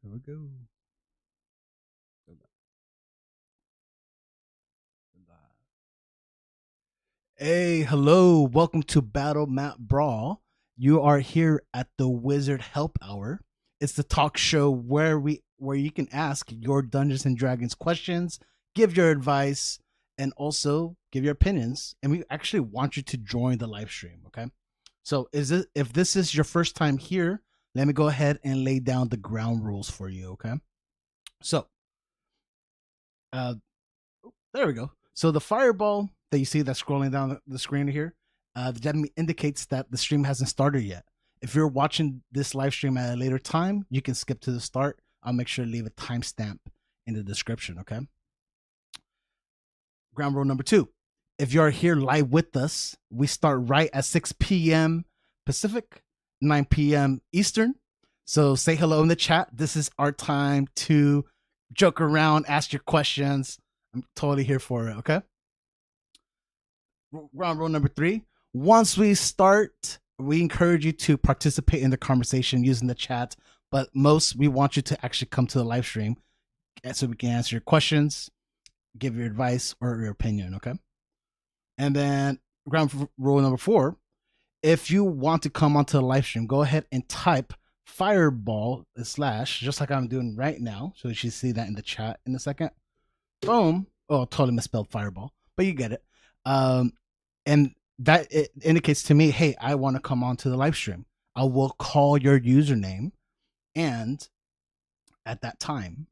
Here we go. Hey, hello. Welcome to Battle Map Brawl. You are here at the Wizard Help Hour. It's the talk show where you can ask your Dungeons and Dragons questions, give your advice, and also give your opinions. And we actually want you to join the live stream, okay? So if this is your first time here, let me go ahead and lay down the ground rules for you, okay? So, uh, there we go. So the fireball that you see that's scrolling down the screen here, that indicates that the stream hasn't started yet. If you're watching this live stream at a later time, you can skip to the start. I'll make sure to leave a timestamp in the description, okay? Ground rule number 2. If you're here live with us, we start right at 6 p.m. Pacific, 9 p.m. Eastern. So say hello in the chat. This is our time to joke around, ask your questions. I'm totally here for it, okay? Ground rule number 3. Once we start, we encourage you to participate in the conversation using the chat, but most we want you to actually come to the live stream so we can answer your questions, give your advice or your opinion, okay? And then ground rule number 4, if you want to come onto the live stream, go ahead and type fireball / just like I'm doing right now. So you should see that in the chat in a second. Boom. Oh, totally misspelled fireball, but you get it. And that it indicates to me, hey, I want to come on to the live stream. I will call your username, and at that time,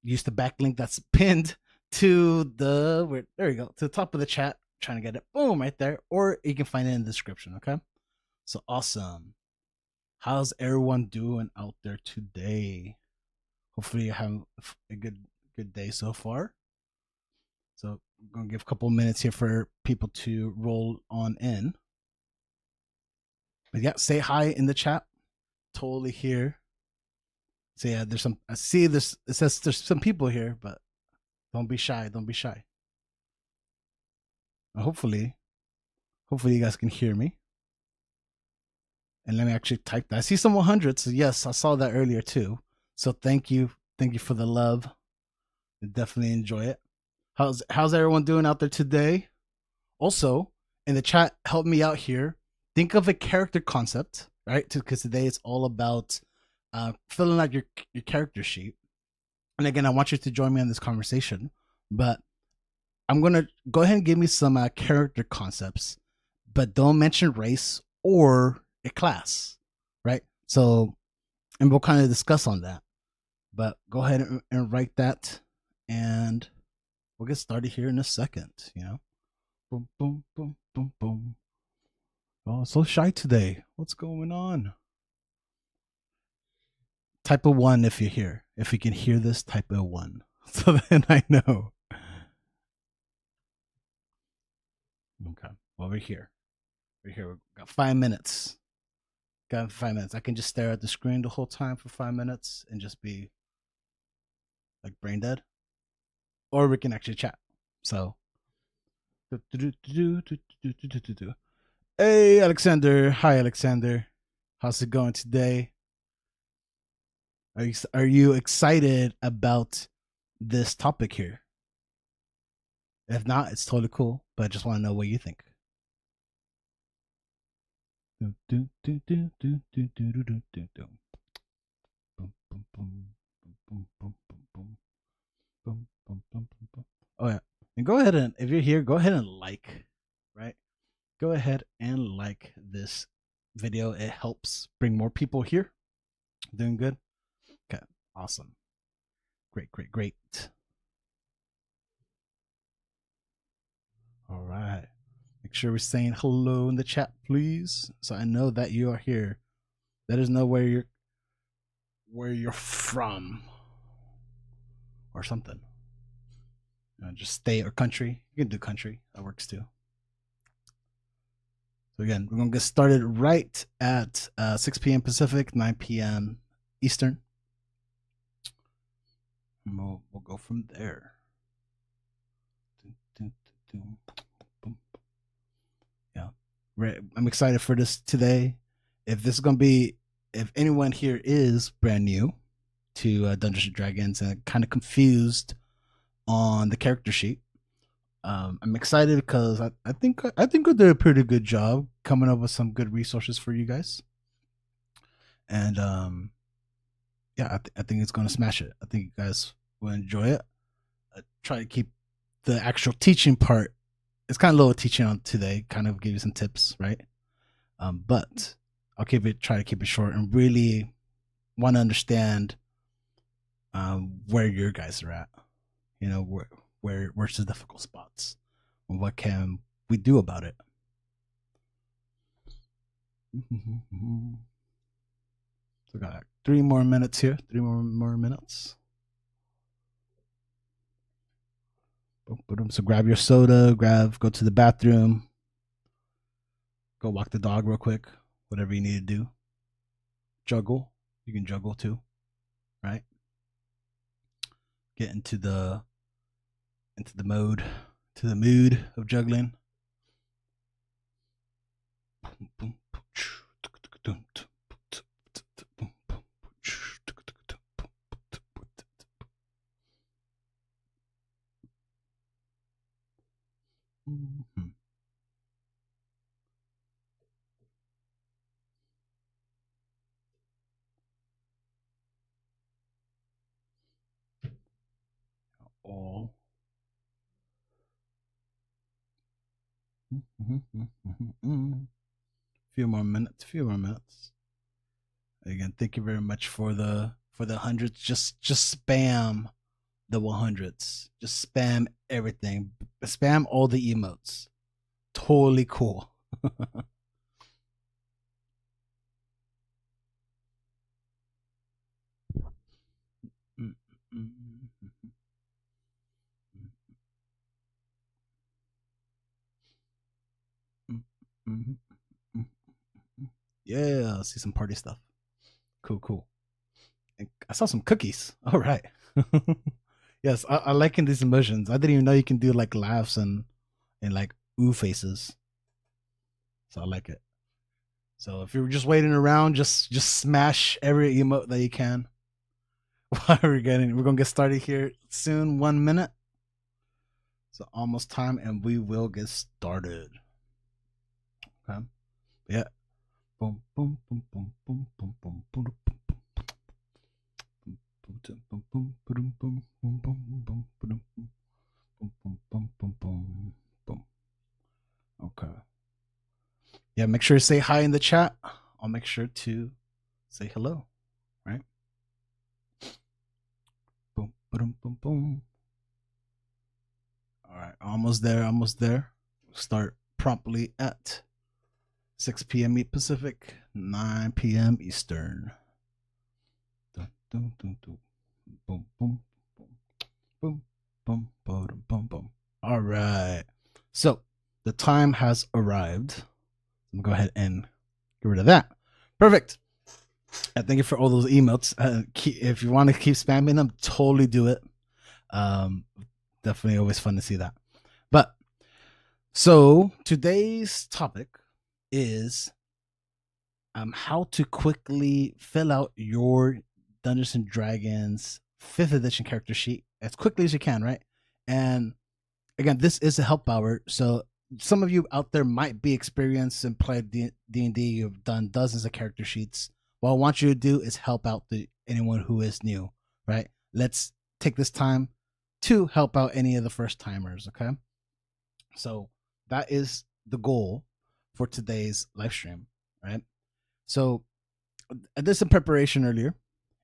use the backlink that's pinned to there you go, to the top of the chat. Trying to get it, boom, right there, or you can find it in the description. Okay, so awesome. How's everyone doing out there today? Hopefully you have a good day so far. So I'm gonna give a couple minutes here for people to roll on in. But yeah, say hi in the chat. Totally here. So yeah, there's some. I see this. It says there's some people here, but don't be shy. Don't be shy. Hopefully you guys can hear me. And let me actually type that. I see some 100s. So yes, I saw that earlier too. So thank you for the love. I definitely enjoy it. How's everyone doing out there today? Also, in the chat, help me out here. Think of a character concept, right? Because today it's all about filling out your character sheet. And again, I want you to join me in this conversation. But I'm gonna go ahead and give me some character concepts, but don't mention race or a class, right? So, and we'll kind of discuss on that. But go ahead and write that, and we'll get started here in a second. You know, boom, boom, boom, boom, boom. Oh, so shy today. What's going on? Type a 1 if you're here. If you can hear this, type a 1. So then I know. Okay. Well, we're here. We're here. We've got 5 minutes. Got 5 minutes. I can just stare at the screen the whole time for 5 minutes and just be like brain dead. Or we can actually chat. So. Hey, Alexander. Hi, Alexander. How's it going today? Are you excited about this topic here? If not, it's totally cool, but I just want to know what you think. Oh yeah, and go ahead and if you're here, go ahead and like, right? Go ahead and like this video. It helps bring more people here. Doing good. Okay, awesome. Great. All right. Make sure we're saying hello in the chat, please, so I know that you are here. Let us know where you're from, or something. Just state or country. You can do country. That works too. So again, we're gonna get started right at 6 p.m. Pacific, 9 p.m. Eastern. And we'll go from there. Yeah, I'm excited for this today. If this is gonna be if anyone here is brand new to Dungeons and Dragons and kind of confused on the character sheet, I'm excited because I think we did a pretty good job coming up with some good resources for you guys, and yeah, I think it's gonna smash it. I think you guys will enjoy it. I try to keep the actual teaching part. It's kind of a little teaching on today, kind of give you some tips, right? But I'll try to keep it short and really want to understand where your guys are at. You know, where's the difficult spots, and what can we do about it? So got like 3 more minutes here. 3 more minutes. So grab your soda. Go to the bathroom. Go walk the dog real quick. Whatever you need to do. Juggle. You can juggle too, right? Get into the mood of juggling. All. Few more minutes. Again, thank you very much for the hundreds. Just spam the 100s. Just spam everything. Spam all the emotes. Totally cool. Yeah, I see some party stuff. Cool. I saw some cookies. All right. Yes, I liking these emotions. I didn't even know you can do like laughs and like ooh faces. So I like it. So if you're just waiting around, just smash every emote that you can. We're gonna get started here soon. 1 minute. So almost time, and we will get started. Okay. Yeah. Boom, boom, boom, boom, boom, boom, boom, boom, boom. Okay. Yeah, make sure to say hi in the chat. I'll make sure to say hello. Right? Boom, boom, boom, boom. All right, almost there. Start promptly at 6 p.m. Pacific, 9 p.m. Eastern. Boom, boom, boom, boom, boom, boom, boom, boom, boom. All right. So the time has arrived. I'm gonna go ahead and get rid of that. Perfect. And thank you for all those emotes. If you want to keep spamming them, totally do it. Definitely always fun to see that. But so today's topic is how to quickly fill out your Dungeons and Dragons 5th edition character sheet as quickly as you can, right? And again, this is a help hour, so some of you out there might be experienced and played D&D. You've done dozens of character sheets. What I want you to do is help out anyone who is new, right? Let's take this time to help out any of the first timers, okay? So that is the goal for today's live stream, right? So I did some preparation earlier,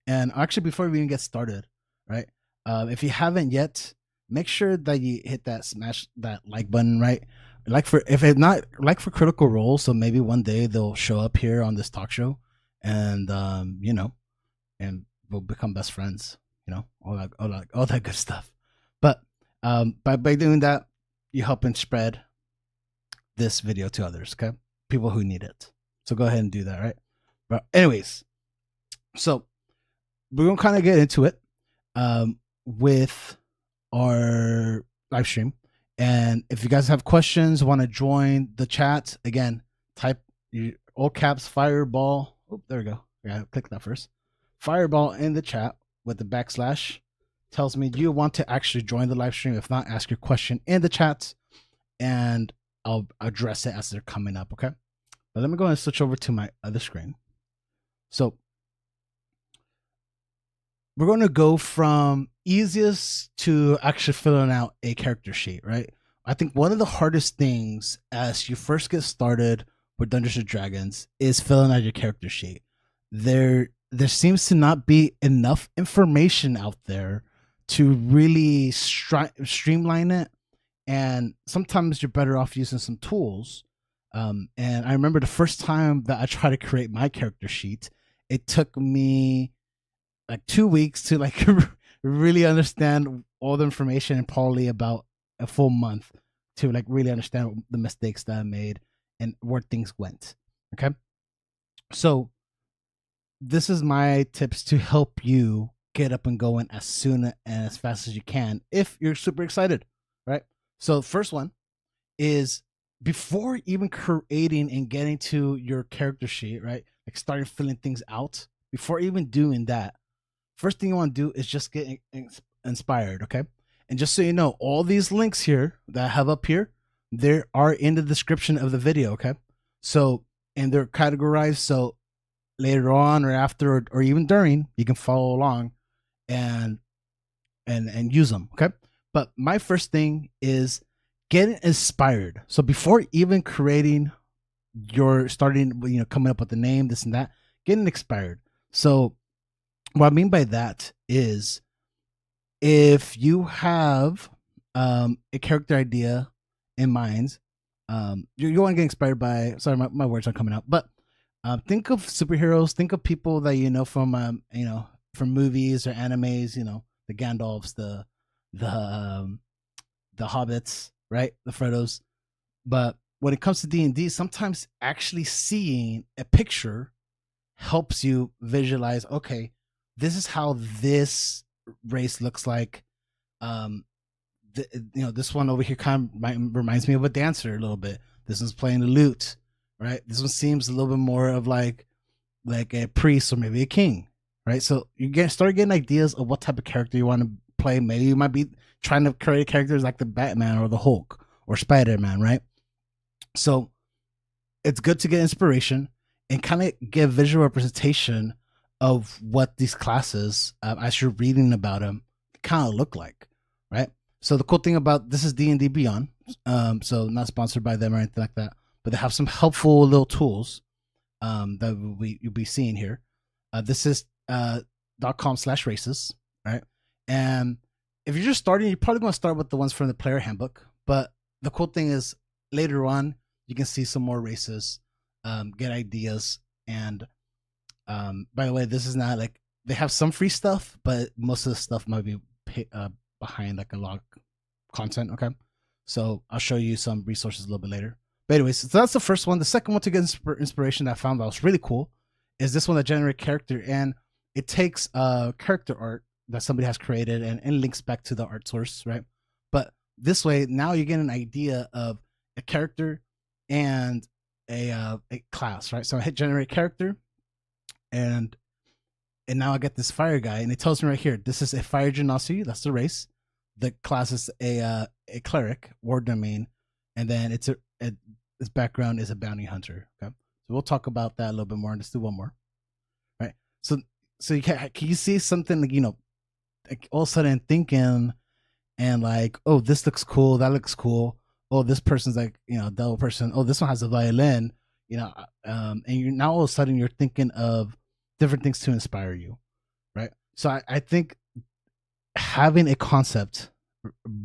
and actually before we even get started, right? If you haven't yet, make sure that you hit that smash that like button, right? Like for if it's not like for Critical Role, so maybe one day they'll show up here on this talk show, and you know, and we'll become best friends, you know, all that good stuff. But by doing that, you help and spread this video to others, okay? People who need it. So go ahead and do that, right? But anyways, so we're gonna kind of get into it with our live stream. And if you guys have questions, want to join the chat, again, type all caps Fireball. Oh, there we go. I gotta click that first. Fireball in the chat with the backslash tells me, do you want to actually join the live stream? If not, ask your question in the chat and I'll address it as they're coming up, okay? But let me go and switch over to my other screen. So we're going to go from easiest to actually filling out a character sheet, right? I think one of the hardest things as you first get started with Dungeons and Dragons is filling out your character sheet. There seems to not be enough information out there to really streamline it, and sometimes you're better off using some tools. And I remember the first time that I tried to create my character sheet, it took me like 2 weeks to like really understand all the information, and probably about a full month to like really understand the mistakes that I made and where things went. Okay. So this is my tips to help you get up and going as soon and as fast as you can if you're super excited, right? So first one is, before even creating and getting to your character sheet, right? Like starting filling things out, before even doing that, first thing you want to do is just get inspired, okay? And just so you know, all these links here that I have up here, they are in the description of the video, okay? So, and they're categorized, so later on or after or even during, you can follow along and use them, okay? But my first thing is getting inspired. So before even creating your coming up with the name, this and that, getting inspired. So what I mean by that is, if you have a character idea in mind, you want to get inspired by, sorry, my words aren't coming out, but think of superheroes, think of people that you know from from movies or animes, the Gandalfs, the Hobbits, right? The Frodos. But when it comes to D&D, sometimes actually seeing a picture helps you visualize, okay, this is how this race looks like. This one over here kind of reminds me of a dancer a little bit. This one's playing the lute, right? This one seems a little bit more of like a priest or maybe a king, right? So you start getting ideas of what type of character you want to play. Maybe you might be trying to create characters like the Batman or the Hulk or Spider-Man, right? So it's good to get inspiration and kind of get visual representation of what these classes, as you're reading about them, kind of look like, right? So the cool thing about this is D&D Beyond, so not sponsored by them or anything like that, but they have some helpful little tools that you'll be seeing here. This is .com/races, right? And if you're just starting, you're probably going to start with the ones from the player handbook. But the cool thing is later on, you can see some more races, get ideas. And by the way, this is not like, they have some free stuff, but most of the stuff might be behind like a lot of content. Okay. So I'll show you some resources a little bit later. But anyways, so that's the first one. The second one to get inspiration that I found that was really cool is this one that generate character. And it takes character art that somebody has created and links back to the art source, right? But this way, now you get an idea of a character and a class, right? So I hit generate character, and now I get this fire guy, and it tells me right here, this is a fire genasi, that's the race. The class is a cleric, war domain, and then its background is a bounty hunter. Okay, so we'll talk about that a little bit more. Let's do one more, right? So can you see something like, like all of a sudden thinking and like, oh, this looks cool, that looks cool. Oh, this person's like, devil person. Oh, this one has a violin, and you now all of a sudden you're thinking of different things to inspire you, right? So I think having a concept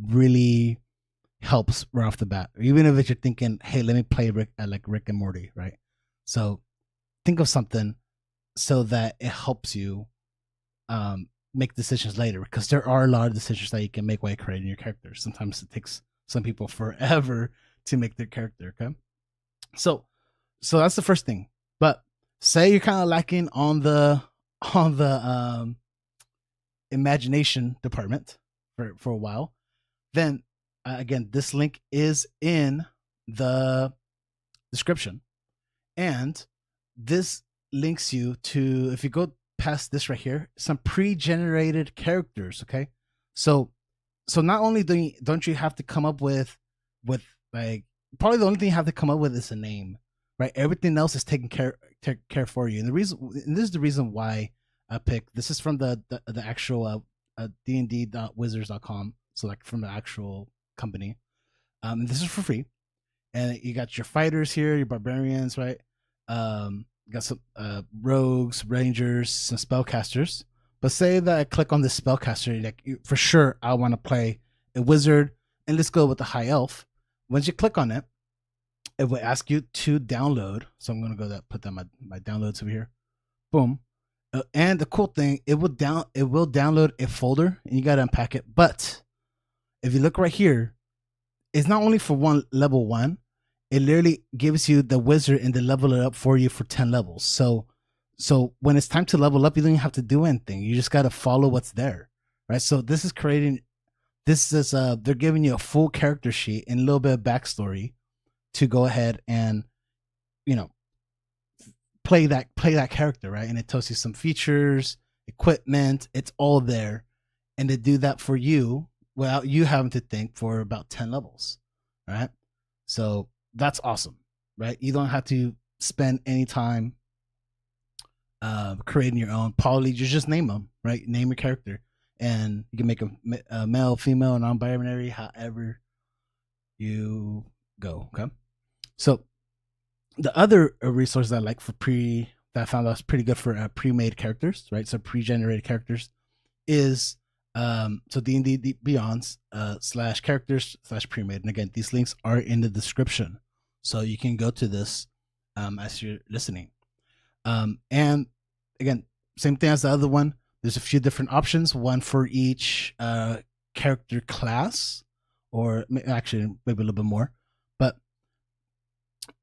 really helps right off the bat, even if you're thinking, hey, let me play Rick and Morty, right? So think of something so that it helps you make decisions later, because there are a lot of decisions that you can make while creating your character. Sometimes it takes some people forever to make their character. Okay, so that's the first thing. But say you're kind of lacking on the imagination department for a while, then again, this link is in the description, and this links you to, if you go past this right here, some pre-generated characters. Okay, so not only don't you have to come up with like, probably the only thing you have to come up with is a name, right? Everything else is taken care for you. And this is the reason why I picked this is from the actual dnd.wizards.com, so like from the actual company. This is for free, and you got your fighters here, your barbarians, right? You got some rogues, rangers, some spellcasters. But say that I click on this spellcaster, like for sure I want to play a wizard, and let's go with the high elf. Once you click on it, it will ask you to download. So I'm gonna go put that my downloads over here. Boom. And the cool thing, it will download a folder, and you gotta unpack it. But if you look right here, it's not only for level 1. It literally gives you the wizard and they level it up for you for 10 levels. So when it's time to level up, you don't even have to do anything. You just got to follow what's there, right? So this is they're giving you a full character sheet and a little bit of backstory to go ahead and, play that character, right? And it tells you some features, equipment, it's all there. And they do that for you without you having to think for about 10 levels, right? So that's awesome, right? You don't have to spend any time creating your own. Probably you just name them, right? Name your character, and you can make a male, female, non-binary, however you go. Okay, so the other resource I like for that I found that was pretty good for pre-made characters, right? So pre-generated characters is so D&D Beyond's /characters /pre-made. And again, these links are in the description, so you can go to this as you're listening. And again, same thing as the other one. There's a few different options, one for each character class, or actually maybe a little bit more. But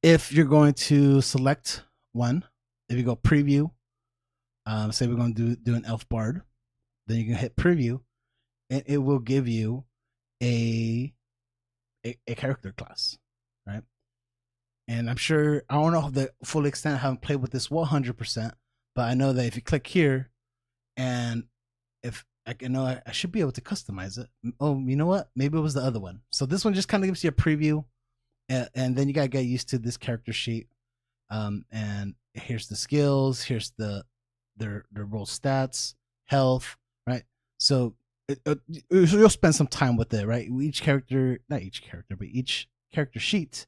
if you're going to select one, if you go preview, say we're going to do an elf bard, then you can hit preview, and it will give you a character class, right? And I'm sure, I don't know the full extent. I haven't played with this 100%, but I know that if you click here, and if I know, I should be able to customize it. Oh, you know what? Maybe it was the other one. So this one just kind of gives you a preview, and then you gotta get used to this character sheet. And here's the skills. Here's their role stats, health, right? So you'll spend some time with it, right? Each character sheet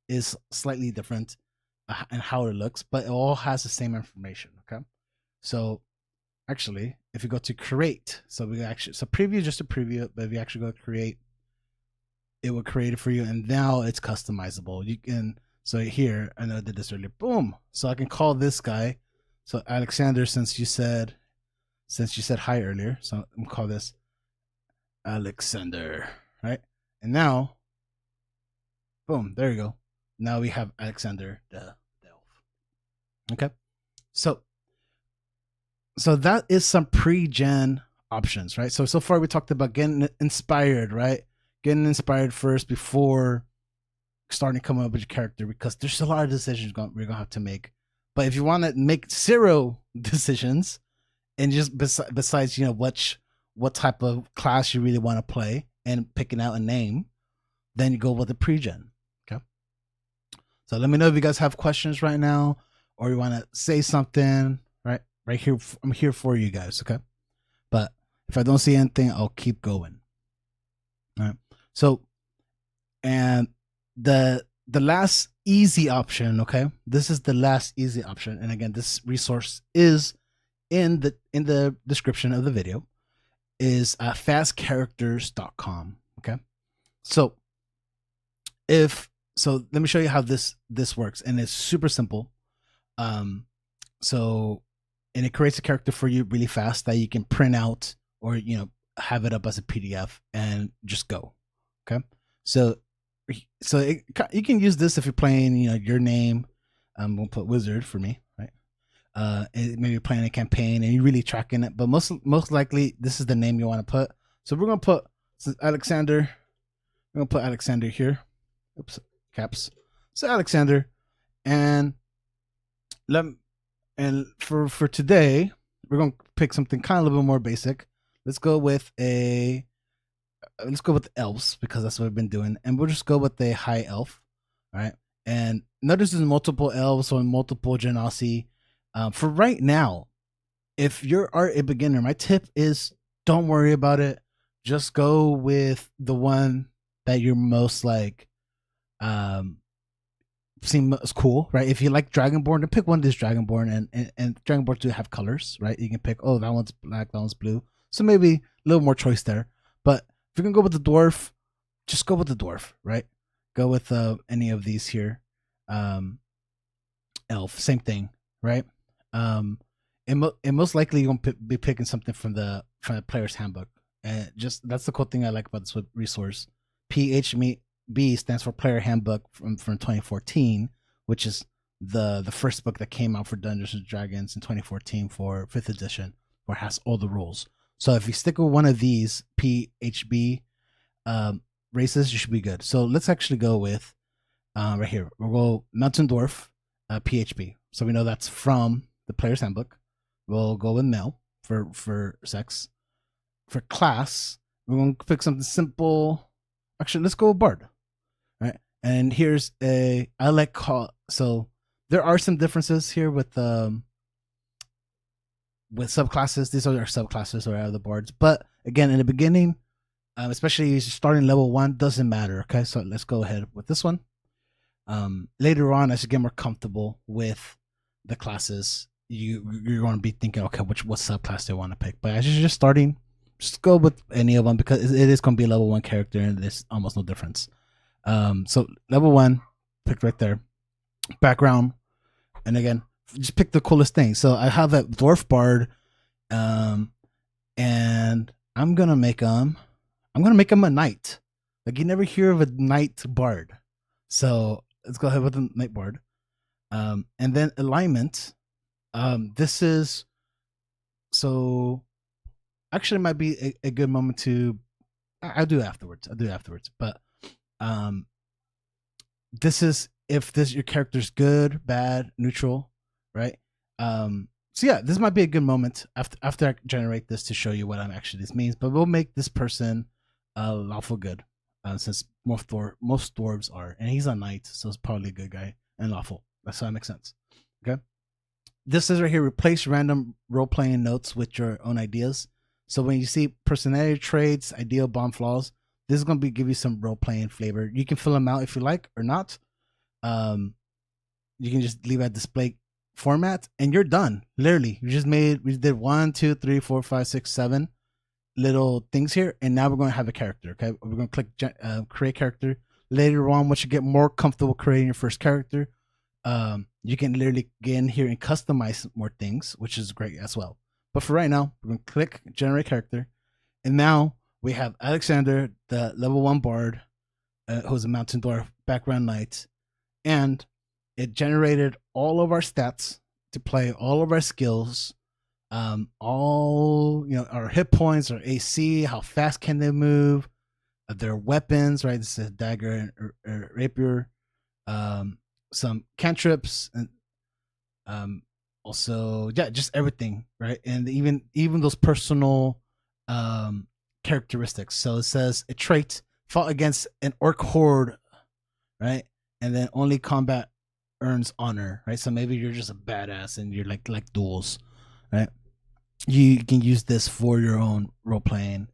is slightly different in how it looks, but it all has the same information. Okay, so actually, if you go to create, so preview just to preview it, but if you actually go to create, it will create it for you, and now it's customizable. You can, so here, I know I did this earlier. Boom. So I can call this guy. So Alexander, since you said hi earlier, so I'm gonna call this Alexander, right? And now, boom, there you go. Now we have Alexander the elf. Okay, so that is some pre-gen options, right? So far we talked about getting inspired, right? Getting inspired first before starting to come up with your character, because there's a lot of decisions we're gonna have to make. But if you want to make 0 decisions, and just besides, what type of class you really want to play and picking out a name, then you go with the pre-gen. Okay. So let me know if you guys have questions right now, or you want to say something. Right here, I'm here for you guys. Okay. But if I don't see anything, I'll keep going. All right. So, and the last easy option. Okay. This is the last easy option, and again, this resource is in the description of the video, is fastcharacters.com. Okay, so let me show you how this works, and it's super simple. And it creates a character for you really fast that you can print out, or have it up as a PDF and just go. Okay, so you can use this if you're playing your name. I'm gonna put wizard for me, right? Maybe you're playing a campaign and you're really tracking it, but most likely this is the name you want to put. So we're gonna put Alexander. We're gonna put Alexander here. Oops, caps. So Alexander, and And for today, we're gonna pick something kind of a little bit more basic. Let's go with elves because that's what we've been doing, and we'll just go with a high elf, all right? And notice there's multiple elves or multiple genasi. For right now, if you're a beginner, my tip is don't worry about it. Just go with the one that you're most like seem as cool, right? If you like Dragonborn, then pick one of these Dragonborn, and Dragonborn do have colors, right? You can pick, oh, that one's black, that one's blue, so maybe a little more choice there. But if you're gonna go with the dwarf, just go with the dwarf, right? Go with any of these here. Elf, same thing, right? And most likely you're gonna be picking something from the player's handbook, and just that's the cool thing I like about this resource. PHB stands for Player Handbook from 2014, which is the first book that came out for Dungeons and Dragons in 2014 for 5th edition, where it has all the rules. So if you stick with one of these PHB races, you should be good. So let's actually go with right here. We'll go Mountain Dwarf PHB. So we know that's from the Player's Handbook. We'll go with male for sex. For class, we're going to pick something simple. Actually, let's go with Bard. Right? And here's so there are some differences here with subclasses. These are our subclasses or the bards. But again, in the beginning, especially starting level 1, doesn't matter. Okay, so let's go ahead with this one. Later on, as you get more comfortable with the classes, you're going to be thinking, okay, what subclass do I want to pick? But as you're just starting, just go with any of them because it is going to be a level 1 character and there's almost no difference. So level 1, pick right there. Background, and again, just pick the coolest thing. So I have a dwarf bard, and I'm gonna make him a knight. Like you never hear of a knight bard, so let's go ahead with the knight bard. And then alignment. This is so actually it might be a good moment to. I'll do it afterwards. But this is if your character's good, bad, neutral, right? So yeah, this might be a good moment after I generate this to show you what this means. But we'll make this person lawful good, since most dwarves are, and he's a knight, so it's probably a good guy and lawful. So that makes sense. Okay. This is right here. Replace random role-playing notes with your own ideas. So when you see personality traits, ideal bomb flaws, this is going to give you some role-playing flavor. You can fill them out if you like or not. You can just leave at display format and you're done. Literally, we did 1, 2, 3, 4, 5, 6, 7 little things here, and now we're going to have a character. Okay, we're going to click create character. Later on, once you get more comfortable creating your first character, you can literally get in here and customize more things, which is great as well. But for right now, we're going to click generate character, and now we have Alexander, the level 1 bard, who's a mountain dwarf background knight, and it generated all of our stats to play, all of our skills, all our hit points, our AC, how fast can they move, their weapons, right? This is a dagger and rapier, some cantrips, and also just everything, right? And even those personal characteristics. So it says a trait fought against an orc horde, right? And then only combat earns honor, right? So maybe you're just a badass and you're like duels, right? You can use this for your own role playing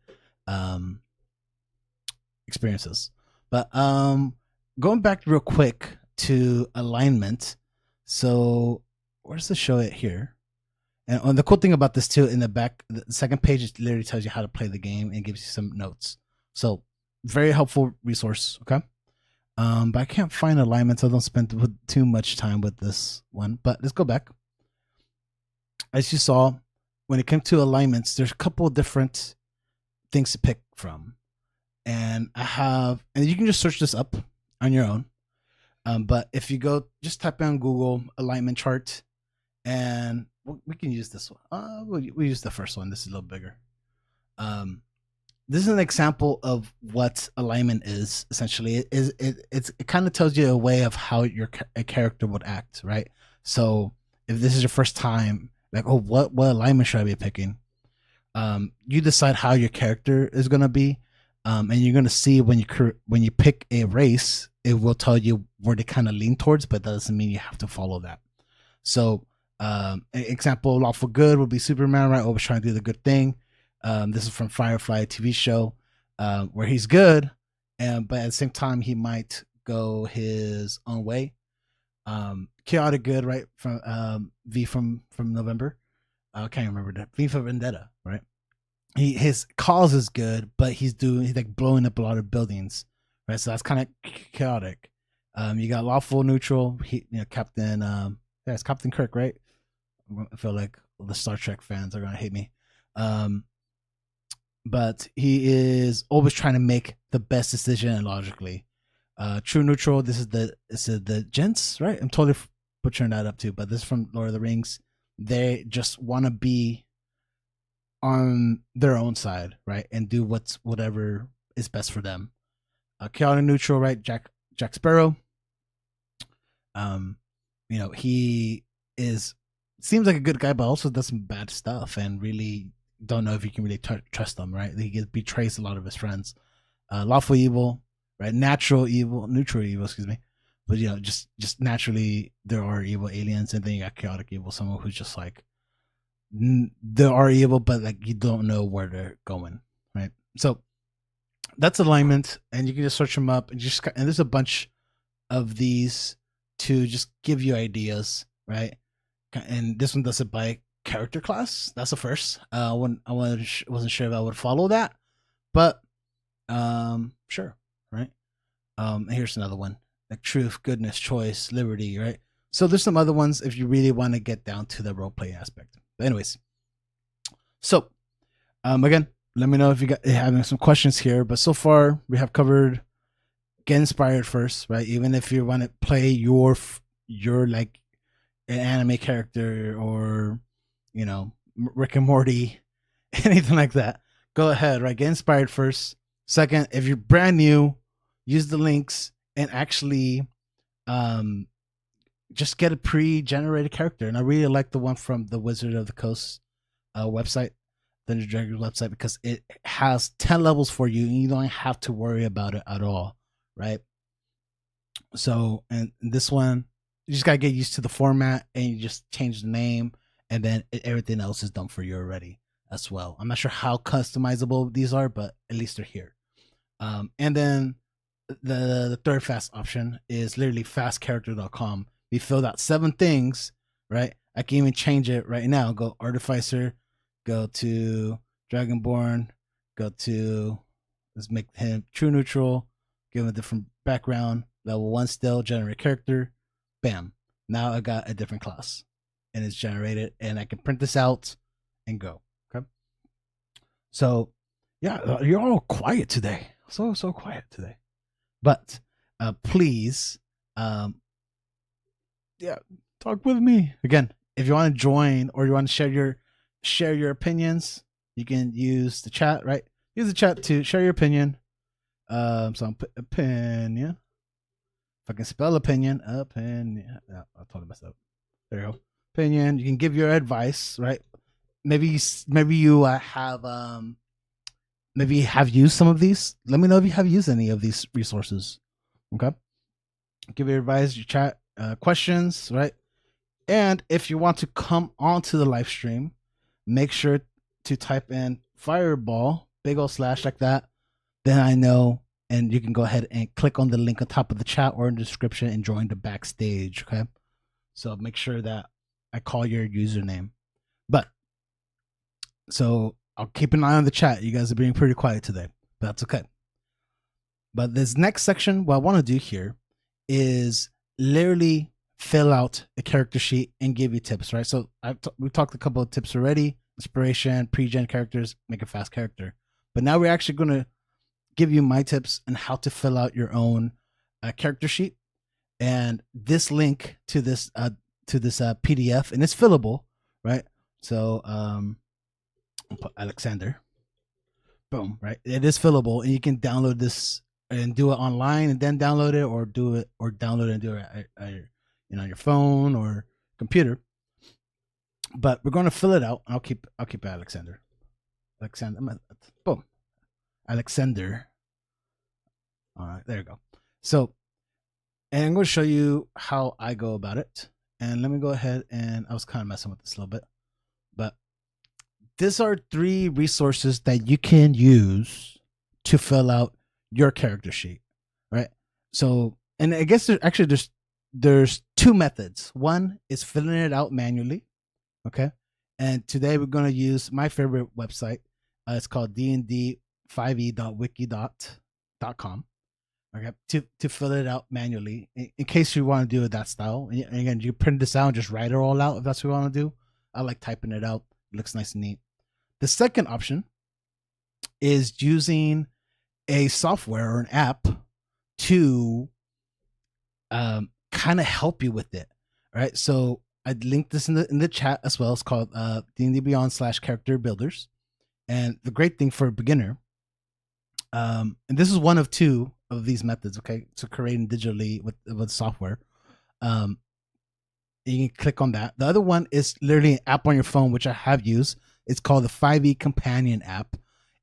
experiences. But going back real quick to alignment. So where's the show it here? And the cool thing about this too, in the back, the second page, it literally tells you how to play the game and gives you some notes. So very helpful resource. Okay. But I can't find alignment, so I don't spend too much time with this one. But let's go back. As you saw, when it came to alignments, there's a couple of different things to pick from. And you can just search this up on your own. But if you just type in Google alignment chart, and we can use this one. We use the first one. This is a little bigger. This is an example of what alignment is. Essentially, it kind of tells you a way of how a character would act, right? So if this is your first time, like, oh, what alignment should I be picking? You decide how your character is gonna be, and you're gonna see when you pick a race, it will tell you where they kind of lean towards, but that doesn't mean you have to follow that. So, example, lawful good would be Superman, right? Always trying to do the good thing. This is from Firefly TV show, where he's good, but at the same time he might go his own way. Chaotic good, right? From V from November. I can't remember that. V for Vendetta, right? His cause is good, but he's like blowing up a lot of buildings, right? So that's kind of chaotic. You got lawful neutral. Captain. It's Captain Kirk, right? I feel like the Star Trek fans are gonna hate me. But he is always trying to make the best decision logically. True neutral. This is the gents, right? I'm totally butchering that up too, but this is from Lord of the Rings. They just want to be on their own side, right, and do whatever is best for them. Chaotic neutral, right? Jack Sparrow. He seems like a good guy, but also does some bad stuff, and really don't know if you can really trust him, right? He betrays a lot of his friends. Lawful evil, right? Neutral evil, excuse me. But just naturally there are evil aliens, and then you got chaotic evil, someone who's just like they are evil, but like you don't know where they're going, right? So that's alignment, and you can just search them up, and there's a bunch of these to just give you ideas, right? And this one does it by character class. That's the first. Wasn't sure if I would follow that, but sure, right? Here's another one, like truth, goodness, choice, liberty, right? So there's some other ones if you really want to get down to the role play aspect. But anyways, so again, let me know if you got having some questions here. But so far we have covered get inspired first, right? Even if you want to play your like an anime character or Rick and Morty, anything like that, go ahead, right? Get inspired first. Second, if you're brand new, use the links and actually just get a pre-generated character. And I really like the one from the Wizard of the Coast website, the Dragons website, because it has 10 levels for you and you don't have to worry about it at all, right? So, and this one, you just gotta get used to the format, and you just change the name, and then everything else is done for you already as well. I'm not sure how customizable these are, but at least they're here. And then the third fast option is literally fastcharacter.com. We filled out 7 things, right? I can even change it right now. Go Artificer, go to Dragonborn, go to, let's make him true neutral, give him a different background, level 1 still, generate character, bam. Now I got a different class and it's generated, and I can print this out and go. Okay. So yeah, you're all quiet today. So quiet today. But please, yeah, talk with me. Again, if you want to join or you want to share your opinions, you can use the chat, right? Use the chat to share your opinion. So I'm put opinion. If I can spell opinion, opinion. Yeah, I totally messed up. There you go. Opinion. You can give your advice, right? Maybe you have maybe you have used some of these. Let me know if you have used any of these resources. Okay. Give your advice, your chat, questions, right? And if you want to come onto the live stream, make sure to type in fireball, big old slash like that. Then I know, and you can go ahead and click on the link on top of the chat or in the description and join the backstage. Okay. So make sure that I call your username. But so I'll keep an eye on the chat. You guys are being pretty quiet today, but that's okay. But this next section, what I want to do here is literally fill out a character sheet and give you tips, right? So we've talked a couple of tips already: inspiration, pre-gen characters, make a fast character. But now we're actually going to give you my tips on how to fill out your own character sheet. And this link to this PDF, and it's fillable, right? So I'll put Alexander. Boom, right? It is fillable, and you can download this and do it online, and then download it, or download it and do it on your phone or computer. but we're going to fill it out. I'll keep Alexander. Boom. Alexander. All right, there you go. So, and I'm going to show you how I go about it. And let me go ahead, and I was kind of messing with this a little bit, but these are 3 resources that you can use to fill out your character sheet, right? So, and I guess there's 2 methods. One is filling it out manually, okay? And today we're going to use my favorite website. It's called dnd5e.wiki.com. Okay, to fill it out manually in case you want to do it that style. And again, you print this out and just write it all out if that's what you want to do. I like typing it out. It looks nice and neat. The second option is using a software or an app to kind of help you with it. All right, so I linked this in the chat as well. It's called D&D Beyond / Character Builders, and the great thing for a beginner, and this is one of 2 of these methods. Okay, so creating digitally with software. You can click on that. The other one is literally an app on your phone, which I have used. It's called the 5e Companion app,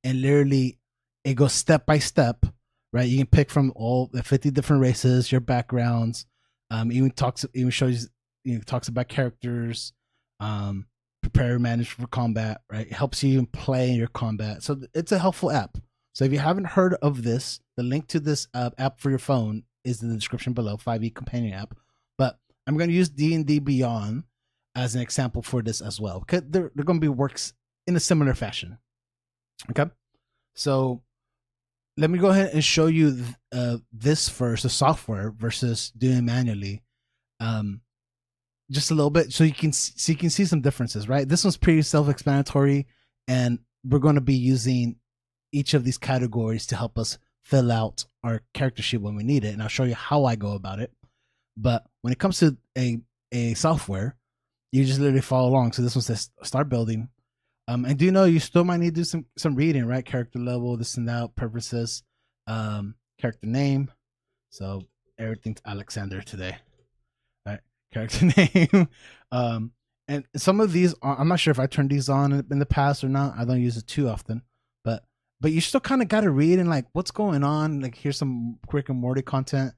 and literally it goes step by step. Right, you can pick from all the 50 different races, your backgrounds. Even shows talks about characters, prepare, manage for combat. Right, it helps you play your combat. So it's a helpful app. So if you haven't heard of this, the link to this app for your phone is in the description below. 5e Companion app, but I'm going to use D&D Beyond as an example for this as well, because they're going to be works in a similar fashion. Okay, so let me go ahead and show you this first, the software versus doing it manually, just a little bit, so you can see some differences. Right, this one's pretty self-explanatory, and we're going to be using each of these categories to help us fill out our character sheet when we need it, and I'll show you how I go about it. But when it comes to a software, you just literally follow along. So this one says start building. And do you know you still might need to do some reading, right? Character level, this and that, purposes, character name. So everything's Alexander today, right? Character name. And some of these, I'm not sure if I turned these on in the past or not. I don't use it too often, but you still kind of got to read and like what's going on. Like here's some Rick and Morty content.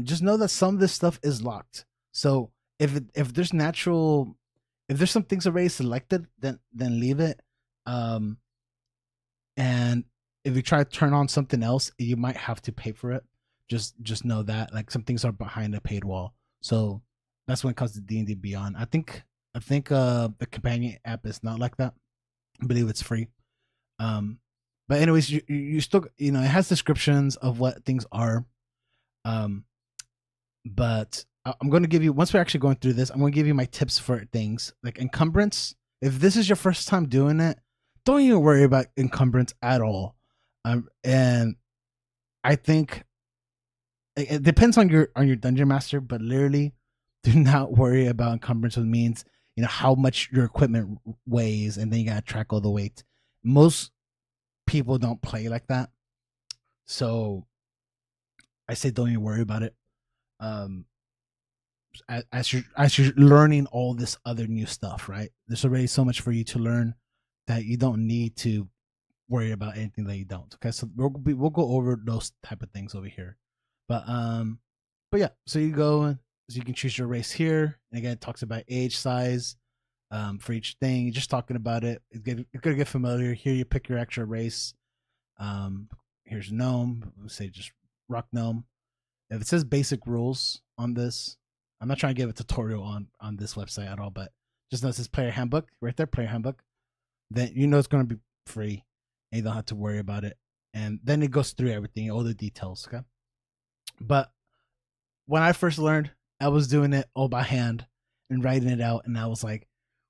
Just know that some of this stuff is locked. So if there's some things already selected, then leave it. And if you try to turn on something else, you might have to pay for it. Just know that like some things are behind a paid wall. So that's when it comes to D&D Beyond. I think the companion app is not like that. I believe it's free. But anyways, you still it has descriptions of what things are. But I'm going to give you, once we're actually going through this, I'm going to give you my tips for things like encumbrance. If this is your first time doing it, don't even worry about encumbrance at all. And I think it depends on your dungeon master, but literally do not worry about encumbrance. It means how much your equipment weighs, and then you gotta track all the weight. Most people don't play like that, so I say don't even worry about it. As you're learning all this other new stuff, right? There's already so much for you to learn that you don't need to worry about anything that you don't. Okay, so we'll go over those type of things over here, but yeah. So you go, so you can choose your race here, and again, it talks about age, size, for each thing. You're just talking about it. You're gonna get familiar. Here, you pick your actual race. Here's gnome. We'll say just rock gnome. If it says basic rules on this, I'm not trying to give a tutorial on this website at all, but just know it says player handbook right there, player handbook. Then it's going to be free, and you don't have to worry about it. And then it goes through everything, all the details. Okay. But when I first learned, I was doing it all by hand and writing it out, and I was like,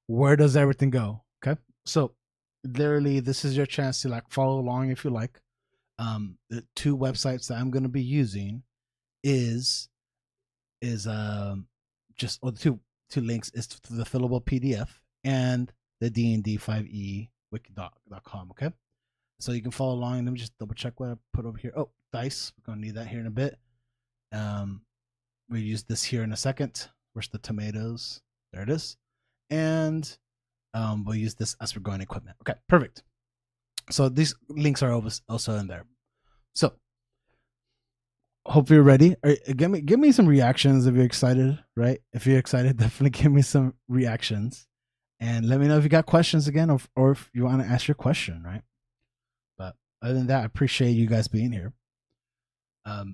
where does everything go? Okay. So literally, this is your chance to like follow along if you like. The 2 websites that I'm going to be using is just, or the two links is to the fillable PDF and the DND5E wiki.com. Okay, so you can follow along. Let me just double check what I put over here. Oh, dice. We're gonna need that here in a bit. We use this here in a second. Where's the tomatoes? There it is. And we'll use this as we're going equipment. Okay, perfect. So these links are also in there. So hope you're ready. Give me some reactions if you're excited, right? If you're excited, definitely give me some reactions. And let me know if you got questions again, or if you want to ask your question, right? But other than that, I appreciate you guys being here. So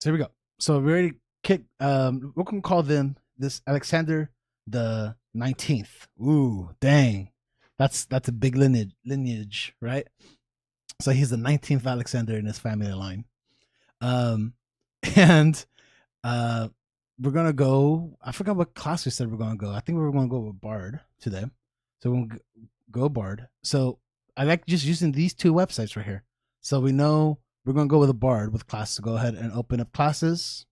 here we go. So we already kicked. We can call them this Alexander the 19th. Ooh, dang, that's a big lineage, right? So he's the 19th Alexander in his family line. And we're gonna go. I forgot what class we said we're gonna go. I think we were gonna go with Bard today. So we're gonna go Bard. So I like just using these two websites right here. So we know we're gonna go with a Bard with class. So go ahead and open up classes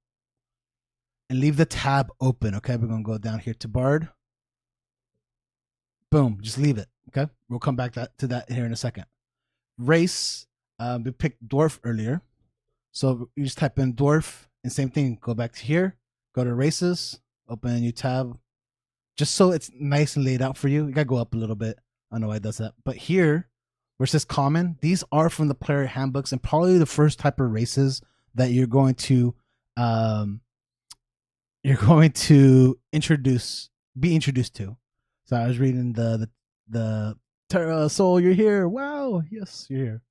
and leave the tab open. Okay, we're gonna go down here to Bard. Boom, just leave it. Okay, we'll come back to that here in a second. Race, we picked dwarf earlier. So you just type in dwarf and same thing. Go back to here, go to races, open a new tab. Just so it's nice and laid out for you. You gotta go up a little bit. I don't know why it does that. But here, where it says common, these are from the player handbooks and probably the first type of races that you're going to be introduced to. So I was reading the Terra Soul, you're here. Wow, yes, you're here.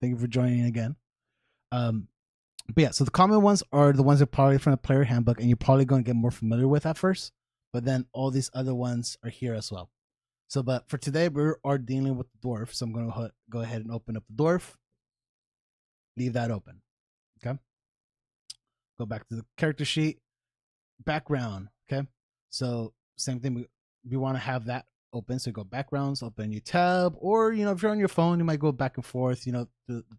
Thank you for joining again. But yeah, so the common ones are the ones that are probably from the player handbook, and you're probably going to get more familiar with at first. But then all these other ones are here as well. So, but for today, we are dealing with the dwarf. So I'm going to go ahead and open up the dwarf. Leave that open. Okay. Go back to the character sheet. Background. Okay. So same thing. We want to have that open. So go backgrounds, open a new tab, or if you're on your phone, you might go back and forth. Through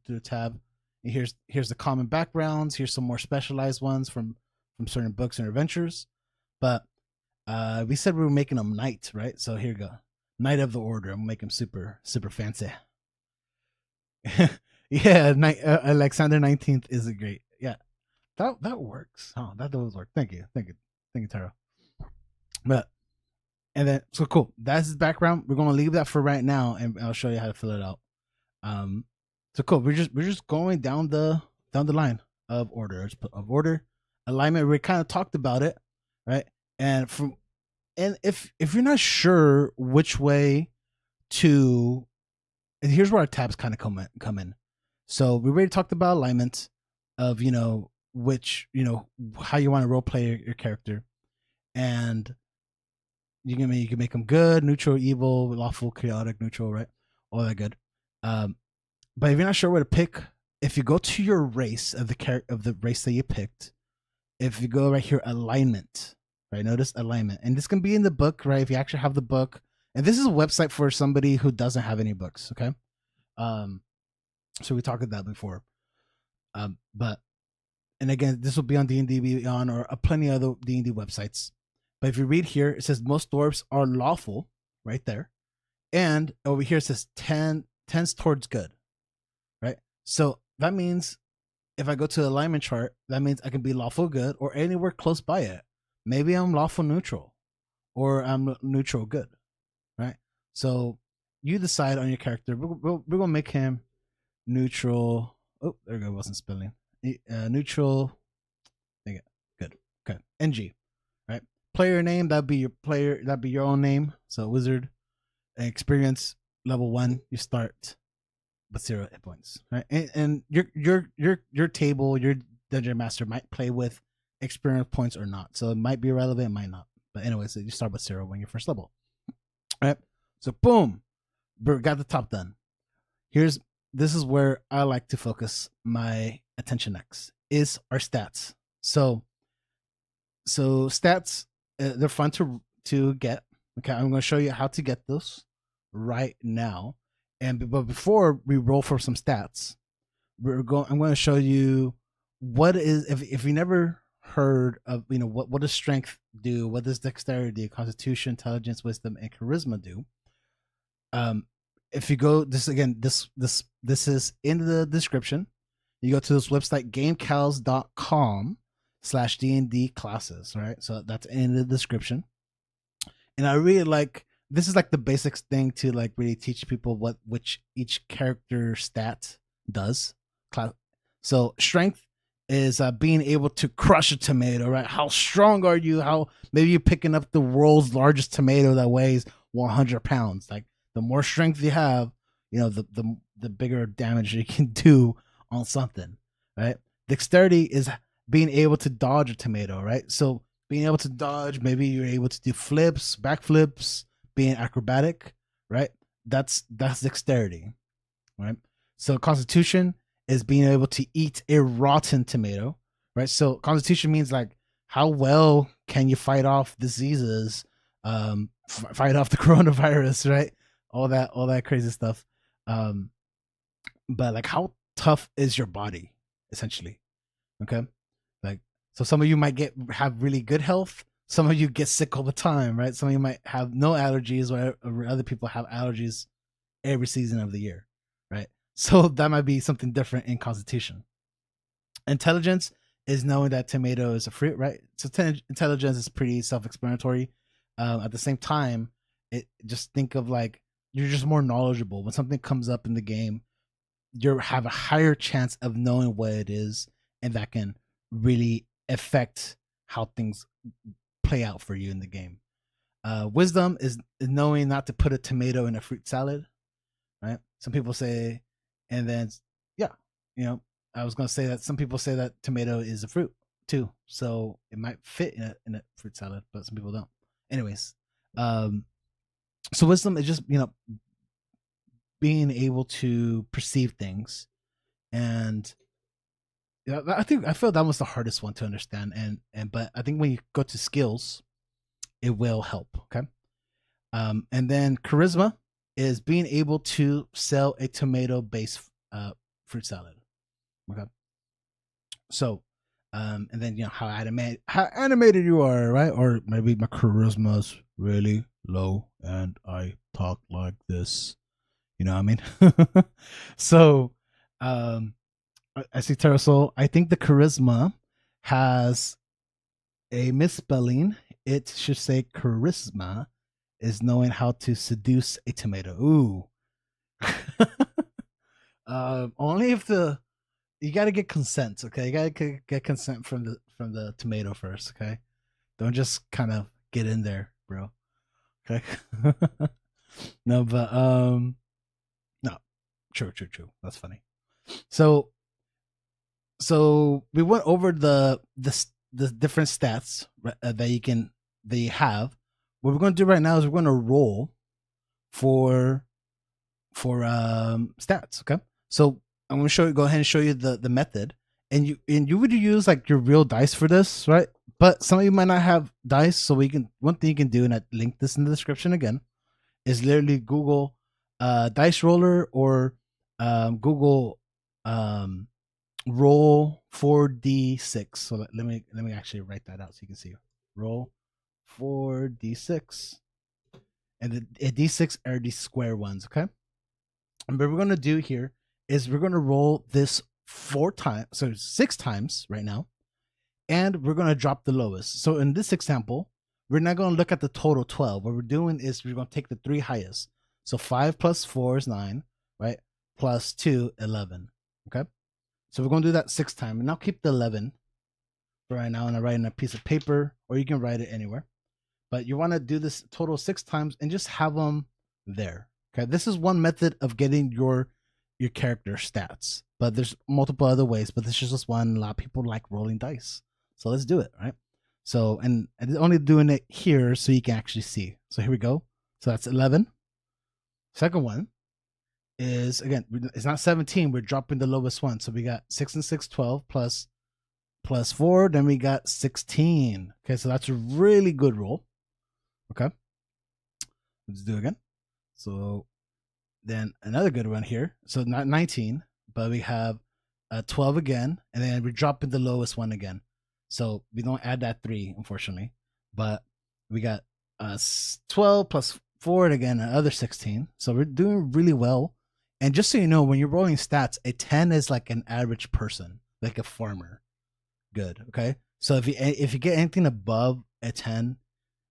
the tab. And here's the common backgrounds. Here's some more specialized ones from certain books and adventures. But we said we were making them knight, right? So here we go. Knight of the Order. I'm making super fancy. Yeah, Alexander 19th is a great. Yeah, that works. Oh, that does work. Thank you, Taro. But and then so cool. That's his background. We're gonna leave that for right now, and I'll show you how to fill it out. So cool. We're just going down the line of order. Alignment. We kind of talked about it, right? And if you're not sure which way to, and here's where our tabs kind of come in. So we already talked about alignment of which how you want to role play your character, and you can make them good, neutral, evil, lawful, chaotic, neutral, right? All that good. But if you're not sure where to pick, if you go to your race of the race that you picked, if you go right here, alignment, right? Notice alignment, and this can be in the book, right? If you actually have the book, and this is a website for somebody who doesn't have any books, okay? So we talked about that before, but and again, this will be on D&D Beyond or plenty of other D&D websites. But if you read here, it says most dwarves are lawful, right there, and over here it says tends towards good, right? So that means if I go to the alignment chart, that means I can be lawful good or anywhere close by it. Maybe I'm lawful neutral, or I'm neutral good, right? So you decide on your character. We're gonna make him neutral. Oh, there we go. Wasn't spelling. Neutral. Dang it. Good. Okay. NG. Right. Player name. That'd be your player. That'd be your own name. So wizard. Experience level 1. You start with 0 hit points. Right. And your table, your dungeon master might play with experience points or not. So it might be relevant. It might not. But anyways, you start with 0 when you're first level. Right. So boom. Got the top done. This is where I like to focus my attention next, is our stats. So stats, they're fun to get. Okay, I'm going to show you how to get those right now. But before we roll for some stats, I'm going to show you what is, if you never heard of, what does strength do? What does dexterity, constitution, intelligence, wisdom, and charisma do? If you go, this is in the description. You go to this website, gamecals.com/D&D classes, right? So that's in the description. And I really like this is like the basics thing to like really teach people which each character stat does. So strength is being able to crush a tomato, right? How strong are you? How maybe you're picking up the world's largest tomato that weighs 100 pounds. Like the more strength you have, the bigger damage you can do on something, right? Dexterity is being able to dodge a tomato, right? So being able to dodge, maybe you're able to do flips, backflips, being acrobatic, right? That's dexterity, right? So constitution is being able to eat a rotten tomato, right? So constitution means like how well can you fight off diseases, fight off the coronavirus, right? All that crazy stuff. But like how tough is your body, essentially? Okay, like so some of you might have really good health. Some of you get sick all the time, right? Some of you might have no allergies, or other people have allergies every season of the year, right? So that might be something different in constitution. Intelligence is knowing that tomato is a fruit, right? So intelligence is pretty self-explanatory. At the same time, just think of like you're just more knowledgeable. When something comes up in the game, you have a higher chance of knowing what it is, and that can really affect how things play out for you in the game. Wisdom is knowing not to put a tomato in a fruit salad, right? Some people say, and then yeah, I was gonna say that some people say that tomato is a fruit too, so it might fit in a fruit salad, but some people don't. Anyways, so wisdom is just being able to perceive things, and I feel that was the hardest one to understand, but I think when you go to skills, it will help. Okay, and then charisma is being able to sell a tomato-based fruit salad. Okay, so and then how animated you are, right? Or maybe my charisma's really low and I talk like this. You know what I mean? So I see Terrasol. I think the charisma has a misspelling. It should say charisma is knowing how to seduce a tomato. Ooh. Only if you got to get consent. Okay, you got to get consent from the tomato first. Okay, don't just kind of get in there, bro. Okay. No, but no, true. That's funny. So we went over the different stats that you have. What we're going to do right now is we're going to roll for stats. Okay, so I'm going to go ahead and show you the method, and you would use like your real dice for this, right? But some of you might not have dice, so one thing you can do, and I link this in the description again, is literally Google dice roller or Google roll 4d6. So let me actually write that out so you can see. Roll 4d6, and the d6 are the square ones. Okay, and what we're gonna do here is we're gonna roll this 6 times right now, and we're gonna drop the lowest. So in this example, we're not gonna look at the total 12. What we're doing is we're gonna take the 3 highest. So 5 plus 4 is 9, right? Plus 2, 11. Okay. So we're going to do that 6 times. And now keep the 11 for right now, and I write in a piece of paper, or you can write it anywhere. But you want to do this total 6 times and just have them there. Okay, this is one method of getting your character stats, but there's multiple other ways. But this is just one. A lot of people like rolling dice, so let's do it, right? So and only doing it here so you can actually see. So here we go. So that's 11. Second one is, again, it's not 17. We're dropping the lowest one. So we got 6 and 6, 12 plus 4. Then we got 16. Okay, so that's a really good roll. Okay, let's do it again. So then another good one here. So not 19, but we have 12 again, and then we're dropping the lowest one again. So we don't add that 3, unfortunately, but we got 12 plus 4, and again another 16. So we're doing really well. And just so you know, when you're rolling stats, a 10 is like an average person, like a farmer. Good, okay? So if you get anything above a 10,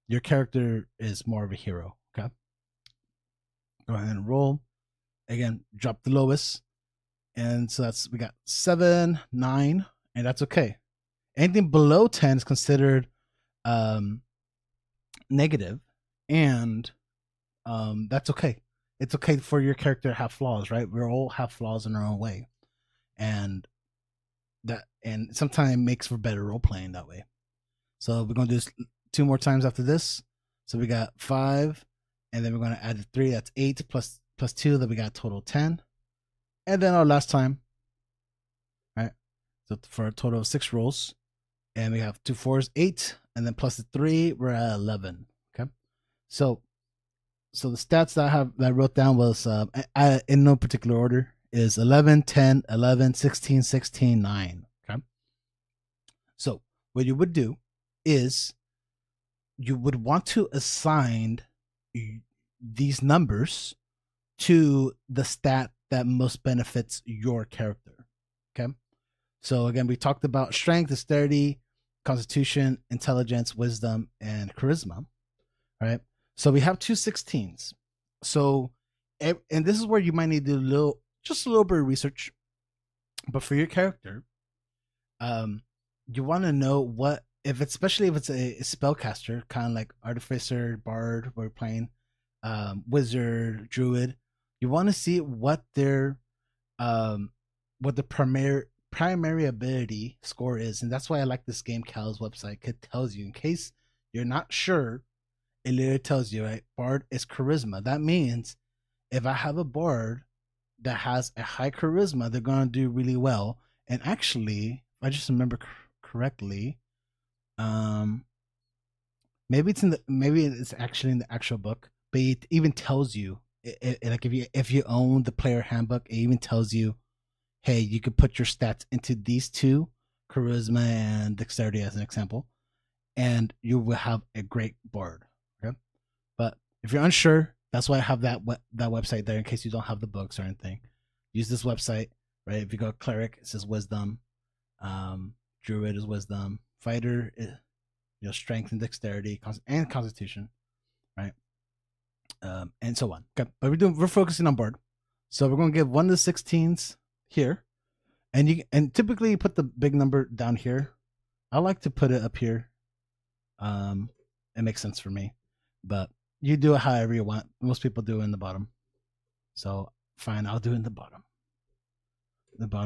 your character is more of a hero, okay? Go ahead and roll. Again, drop the lowest. And so we got 7, 9, and that's okay. Anything below 10 is considered negative, and that's okay. It's okay for your character to have flaws, right? We all have flaws in our own way, and sometimes it makes for better role playing that way. So we're gonna do this 2 more times after this. So we got 5, and then we're gonna add the 3. That's 8 plus 2. Then we got a total 10, and then our last time, right? So for a total of 6 rolls, and we have 2 4s, 8, and then plus the 3, we're at 11. Okay, so the stats that I wrote down was in no particular order is 11, 10, 11, 16, 16, 9. Okay, so what you would do is you would want to assign these numbers to the stat that most benefits your character. Okay, so again, we talked about strength, dexterity, constitution, intelligence, wisdom, and charisma. Right, so we have 2 16s. So, and this is where you might need to do just a little bit of research. But for your character, you want to know what especially if it's a spellcaster, kind of like artificer, bard, we're playing, wizard, druid. You want to see what their primary ability score is, and that's why I like this game Cal's website. It tells you in case you're not sure. It literally tells you, right? Bard is charisma. That means if I have a bard that has a high charisma, they're gonna do really well. And actually, if I just remember correctly, maybe it's actually in the actual book, but it even tells you, like if you own the player handbook, it even tells you, hey, you could put your stats into these 2, charisma and dexterity as an example, and you will have a great bard. Okay, but if you're unsure, that's why I have that website there in case you don't have the books or anything. Use this website, right? If you go cleric, it says wisdom. Druid is wisdom. Fighter is strength and dexterity and constitution, right? And so on. Okay, but we're focusing on bard, so we're going to give 1 to 16s here, and typically you put the big number down here. I like to put it up here. It makes sense for me, but you do it however you want. Most people do it in the bottom, so fine, I'll do it in the bottom.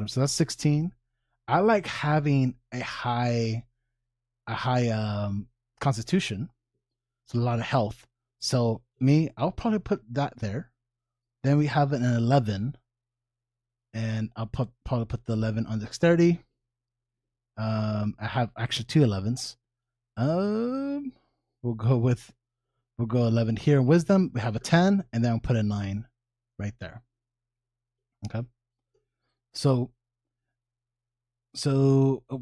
So that's 16. I like having a high constitution. It's a lot of health. So I'll probably put that there. Then we have an 11, and I'll probably put the 11 on dexterity. I have actually 2 11s. We'll go 11 here in wisdom. We have a 10, and then I'll put a 9 right there. Okay. So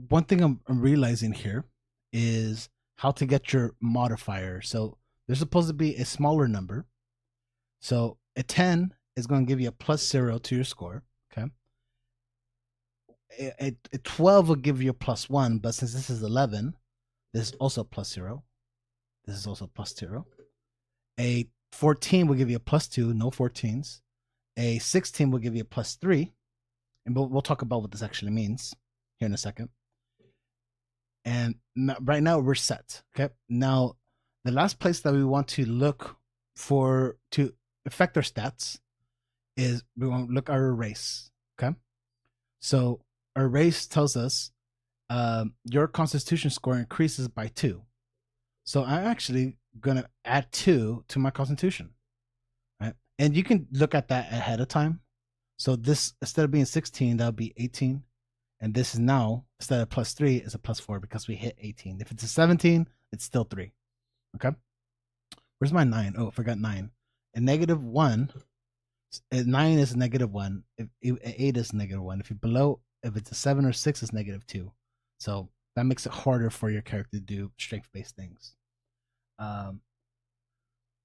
one thing I'm realizing here is how to get your modifier. So there's supposed to be a smaller number. So a 10 is going to give you a +0 to your score. Okay. A 12 will give you a +1, but since this is 11, this is also +0. This is also +0. A 14 will give you a +2, no 14s. A 16 will give you a +3. And we'll talk about what this actually means here in a second. And right now we're set. Okay. Now, the last place that we want to look for to affect our stats is we want to look at our race. Okay. So our race tells us your constitution score increases by 2. So I'm actually going to add 2 to my constitution. Right. And you can look at that ahead of time. So this, instead of being 16, that'll be 18. And this is now, instead of +3, is a +4 because we hit 18. If it's a 17, it's still 3. Okay. Where's my 9? Oh, I forgot 9. A -1, a 9 is a -1. If 8 is -1. If it's a 7 or 6, it's -2. So that makes it harder for your character to do strength-based things.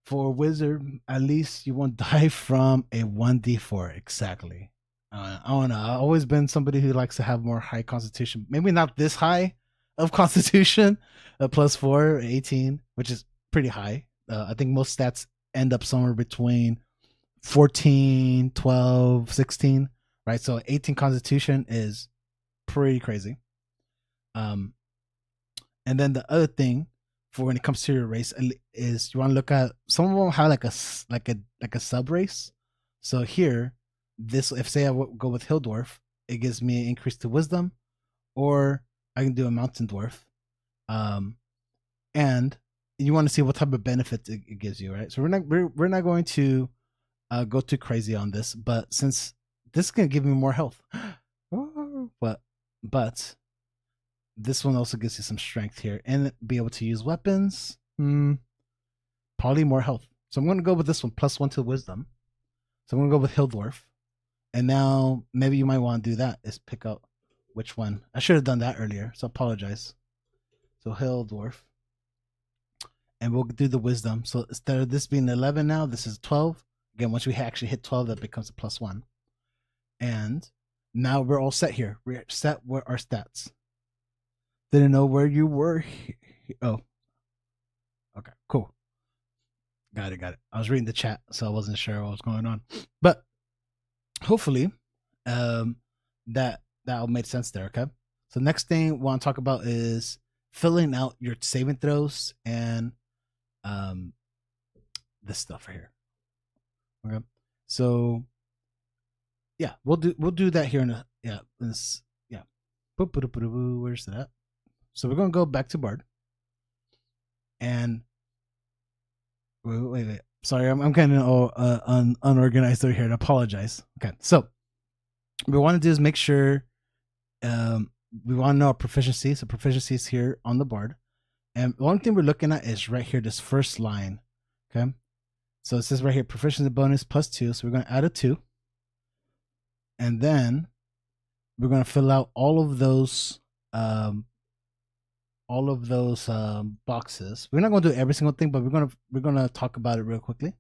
For wizard, at least you won't die from a 1d4. Exactly. I don't know. I've always been somebody who likes to have more high constitution. Maybe not this high of constitution, a +4, 18, which is pretty high. I think most stats end up somewhere between 14, 12, 16, right? So 18 Constitution is pretty crazy. And then the other thing for when it comes to your race is you want to look at some of them have like a sub race. So here, this if say I go with Hill Dwarf, it gives me an increase to Wisdom, or I can do a Mountain Dwarf. And you want to see what type of benefits it gives you, right? So we're not going to go too crazy on this, but since this is gonna give me more health, but this one also gives you some strength here and be able to use weapons. Probably more health. So I'm gonna go with this one, +1 to Wisdom. So I'm gonna go with Hill Dwarf. And now maybe you might want to do that is pick out which one. I should have done that earlier, so apologize. So Hill Dwarf. And we'll do the Wisdom. So instead of this being 11 now, this is 12. Again, once we actually hit 12, that becomes a +1. And now we're all set here. We're set with our stats. Didn't know where you were. Oh. Okay, cool. Got it. I was reading the chat, so I wasn't sure what was going on. But hopefully, that all made sense there, okay? So next thing we want to talk about is filling out your saving throws and this stuff right here. Okay. So yeah, we'll do that here in a where's that? So we're gonna go back to Bard. And wait. Sorry, I'm kind of unorganized over here. I apologize. Okay, so what we want to do is make sure we want to know our proficiency. So proficiency is here on the Bard. And the only thing we're looking at is right here, this first line. Okay. So it says right here, proficiency bonus +2. So we're going to add a 2. And then we're going to fill out all of those boxes. We're not going to do every single thing, but we're going to talk about it real quickly.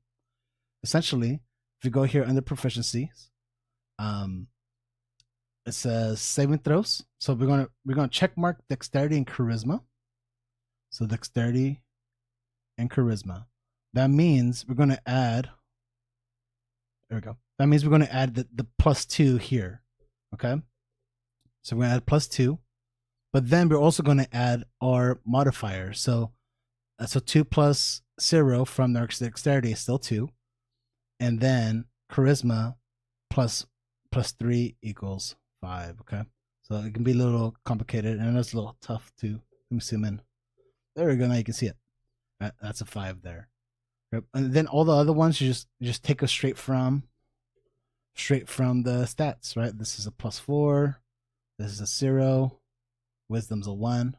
Essentially, if you go here under proficiencies, it says saving throws. So we're gonna check mark dexterity and charisma. So dexterity and charisma. That means we're gonna add. There we go. That means we're gonna add the +2 here. Okay. So we're gonna add +2, but then we're also gonna add our modifier. So 2 + 0 from our dexterity is still 2, and then charisma +3 = 5. Okay, so it can be a little complicated and it's a little tough to. Let me zoom in. There we go. Now you can see it. That's a 5 there. Yep. And then all the other ones you just take us straight from the stats, right? This is a +4. This is a 0. Wisdom's a 1,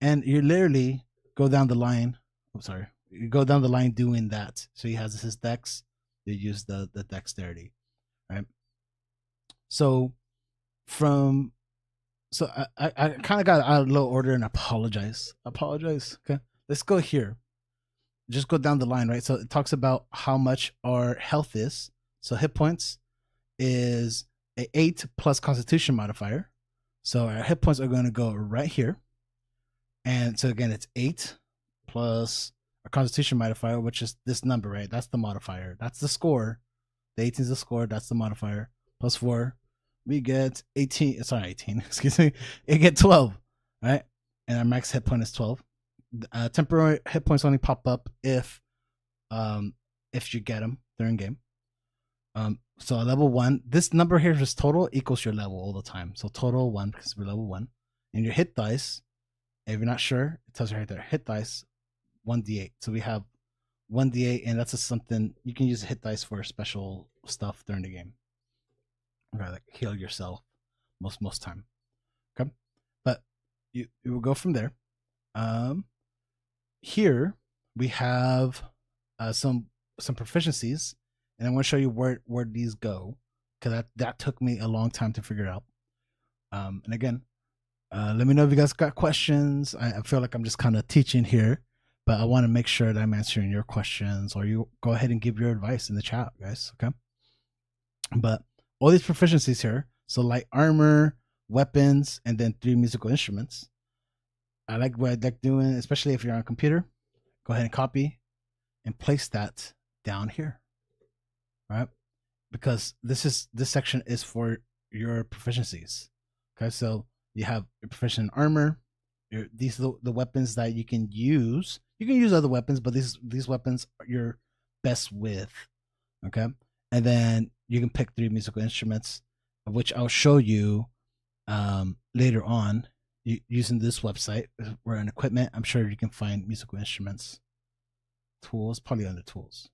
and you literally go down the line. I'm sorry. You go down the line doing that. So he has his dex. You use the dexterity, right? So I kind of got out of low order and apologize. Okay, let's go here. Just go down the line, right? So it talks about how much our health is. So hit points is a 8 plus Constitution modifier. So our hit points are going to go right here. And so again, it's 8 plus a Constitution modifier, which is this number, right? That's the modifier. That's the score. The 18 is the score. That's the modifier. +4. We get 18. Sorry, 18. Excuse me. It get 12, right? And our max hit point is 12. Temporary hit points only pop up if you get them during game. So level 1, this number here is total equals your level all the time. So total 1 because we're level 1. And your hit dice, if you're not sure, it tells you right there, hit dice 1d8. So we have 1d8, and that's just something you can use hit dice for special stuff during the game. Okay, like heal yourself most time. Okay, but you will go from there. Here we have some proficiencies, and I'm going to show you where these go because that took me a long time to figure out. And again, let me know if you guys got questions. I feel like I'm just kind of teaching here, but I want to make sure that I'm answering your questions, or you go ahead and give your advice in the chat, guys. Okay, but all these proficiencies here, so light armor, weapons, and then 3 musical instruments. I like what I like doing, especially if you're on a computer. Go ahead and copy and place that down here. right? Because this section is for your proficiencies. Okay, so you have your proficient in armor. These are the weapons that you can use. You can use other weapons, but these weapons are your best with. Okay, and then you can pick 3 musical instruments, which I'll show you later on using this website. We're in equipment. I'm sure you can find musical instruments. Tools, probably under tools.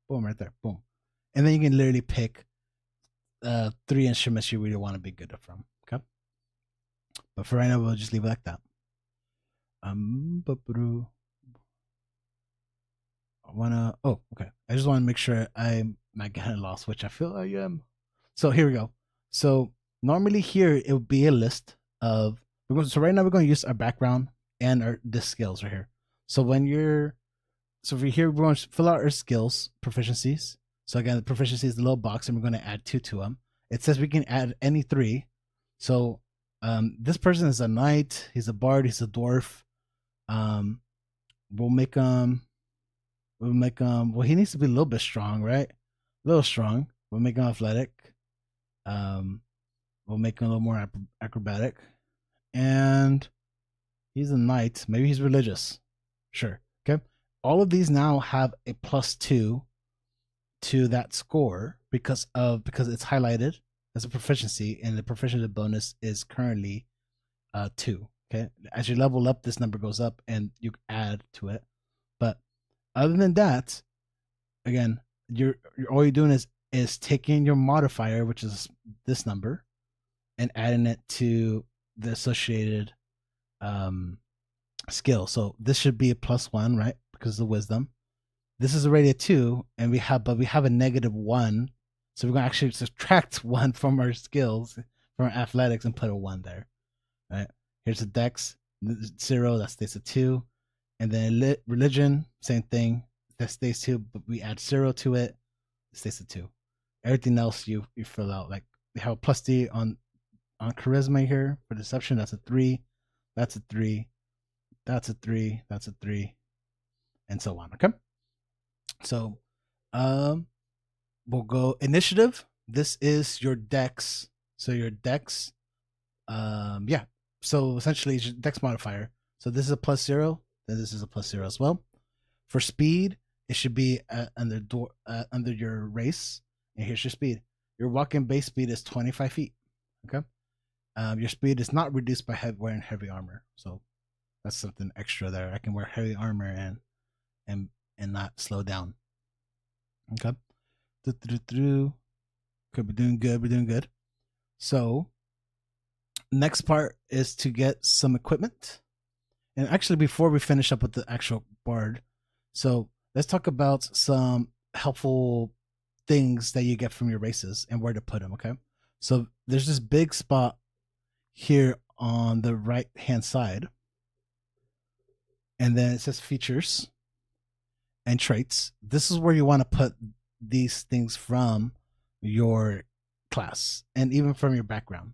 Boom, right there. Boom. And then you can literally pick 3 instruments you really want to be good at from. Okay. But for right now, we'll just leave it like that. I wanna. Oh, okay. I just want to make sure I'm not getting lost, which I feel I am. So here we go. So normally here it would be a list of. So right now we're going to use our background and our the skills right here. So when you're, so over here we're going to fill out our skills proficiencies. So again, the proficiency is the little box, and we're going to add 2 to them. It says we can add any 3. So this person is a knight. He's a bard. He's a dwarf. We'll make him. Well, he needs to be a little bit strong, right? A little strong. We'll make him athletic. We'll make him a little more acrobatic. And he's a knight. Maybe he's religious. Sure. Okay. All of these now have a +2 to that score because it's highlighted as a proficiency, and the proficiency bonus is currently 2. Okay. As you level up, this number goes up, and you add to it. But other than that, again, you're all you're doing is taking your modifier, which is this number, and adding it to the associated skill. So this should be a +1, right? Because of the wisdom. This is already a 2, and we have a -1. So we're gonna actually subtract 1 from our skills, from our athletics, and put a 1 there. Right? Here's a dex 0, that stays a 2. And then religion, same thing. That stays 2, but we add 0 to it. It stays a 2. Everything else you fill out. Like we have a +3 on charisma here for deception. That's a 3. That's a 3. That's a 3. That's a 3. And so on. Okay. So we'll go initiative. This is your dex. So your dex, yeah. So essentially it's your dex modifier. So this is a +0. Then this is a +0 as well. For speed, it should be under your race. And here's your speed. Your walking base speed is 25 feet. Okay. Your speed is not reduced by wearing heavy armor. So that's something extra there. I can wear heavy armor and not slow down. Okay. Okay, we're doing good. We're doing good. So next part is to get some equipment. And actually, before we finish up with the actual bard, so let's talk about some helpful things that you get from your races and where to put them. Okay. So there's this big spot here on the right hand side, and then it says features and traits. This is where you want to put these things from your class and even from your background.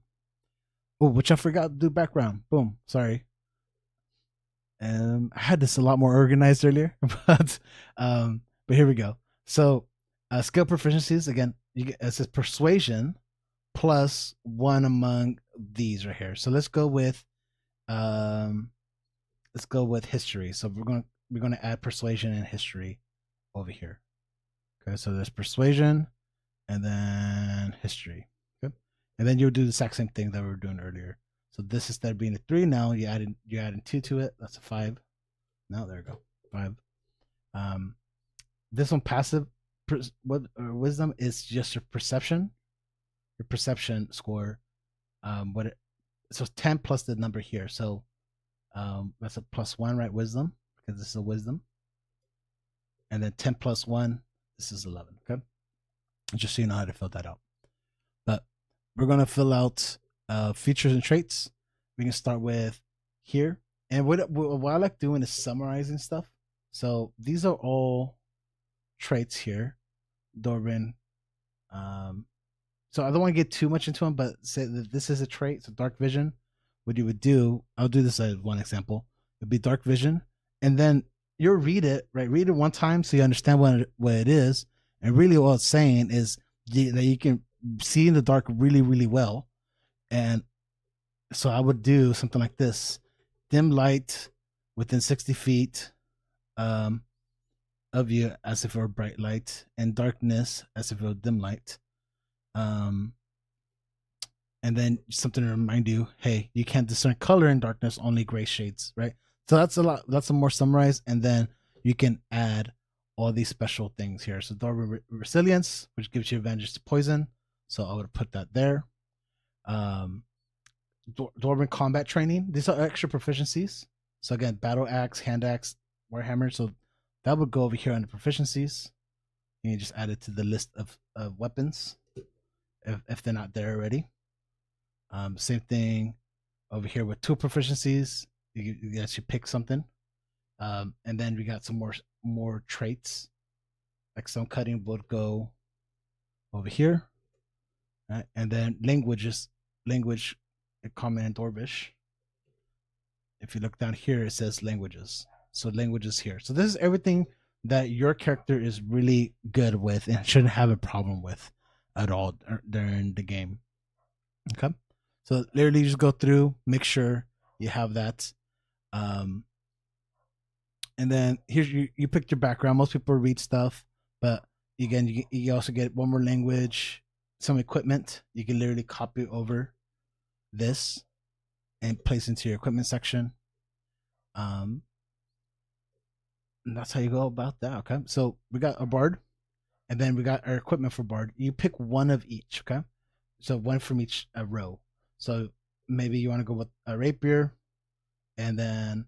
Oh, which I forgot to do background. Boom. Sorry. I had this a lot more organized earlier, but here we go. So skill proficiencies, again, you get, it says persuasion +1 among these right here. So let's go with history. So we're gonna add persuasion and history over here. Okay, so there's persuasion and then history. Okay, and then you'll do the exact same thing that we were doing earlier. So this, instead of being a 3, now you're adding 2 to it. That's a 5. Now there we go, 5. This one, passive wisdom, is just your perception score. So 10 plus the number here. So that's a +1, right? Wisdom, because this is a wisdom. And then 10 plus 1, this is 11. Okay, just so you know how to fill that out. But we're gonna fill out features and traits. We can start with here, and what I like doing is summarizing stuff. So these are all traits here, Dorbin. So I don't want to get too much into them, but say that this is a trait. So dark vision. What you would do, I'll do this as one example. It'd be dark vision, and then you'll read it, right? Read it one time so you understand what it is, And really what it's saying is that you can see in the dark really, really well. And so I would do something like this: dim light within 60 feet um, of you as if it were bright light, and darkness as if it were dim light. Um, and then something to remind you, hey, you can't discern color in darkness, only gray shades, right? So that's a lot. That's a more summarized, and then you can add all these special things here. So door resilience, which gives you advantage to poison. So I would put that there. Um, Dwarven combat training. These are extra proficiencies. So again, battle axe, hand axe, warhammer. So that would go over here under proficiencies. You just add it to the list of weapons if they're not there already. Same thing over here with tool proficiencies. You guys should pick something. And then we got some more traits. Like stone cutting would go over here. Right? And then language, common and Dwarvish. If you look down here, it says languages. So languages here. So this is everything that your character is really good with and shouldn't have a problem with at all during the game. Okay. So literally just go through, make sure you have that. And then here's you picked your background. Most people read stuff, but again, you also get one more language, some equipment. You can literally copy over this and place into your equipment section. And that's how you go about that. Okay. So we got a bard, and then we got our equipment for bard. You pick one of each. Okay. So one from each row. So maybe you want to go with a rapier, and then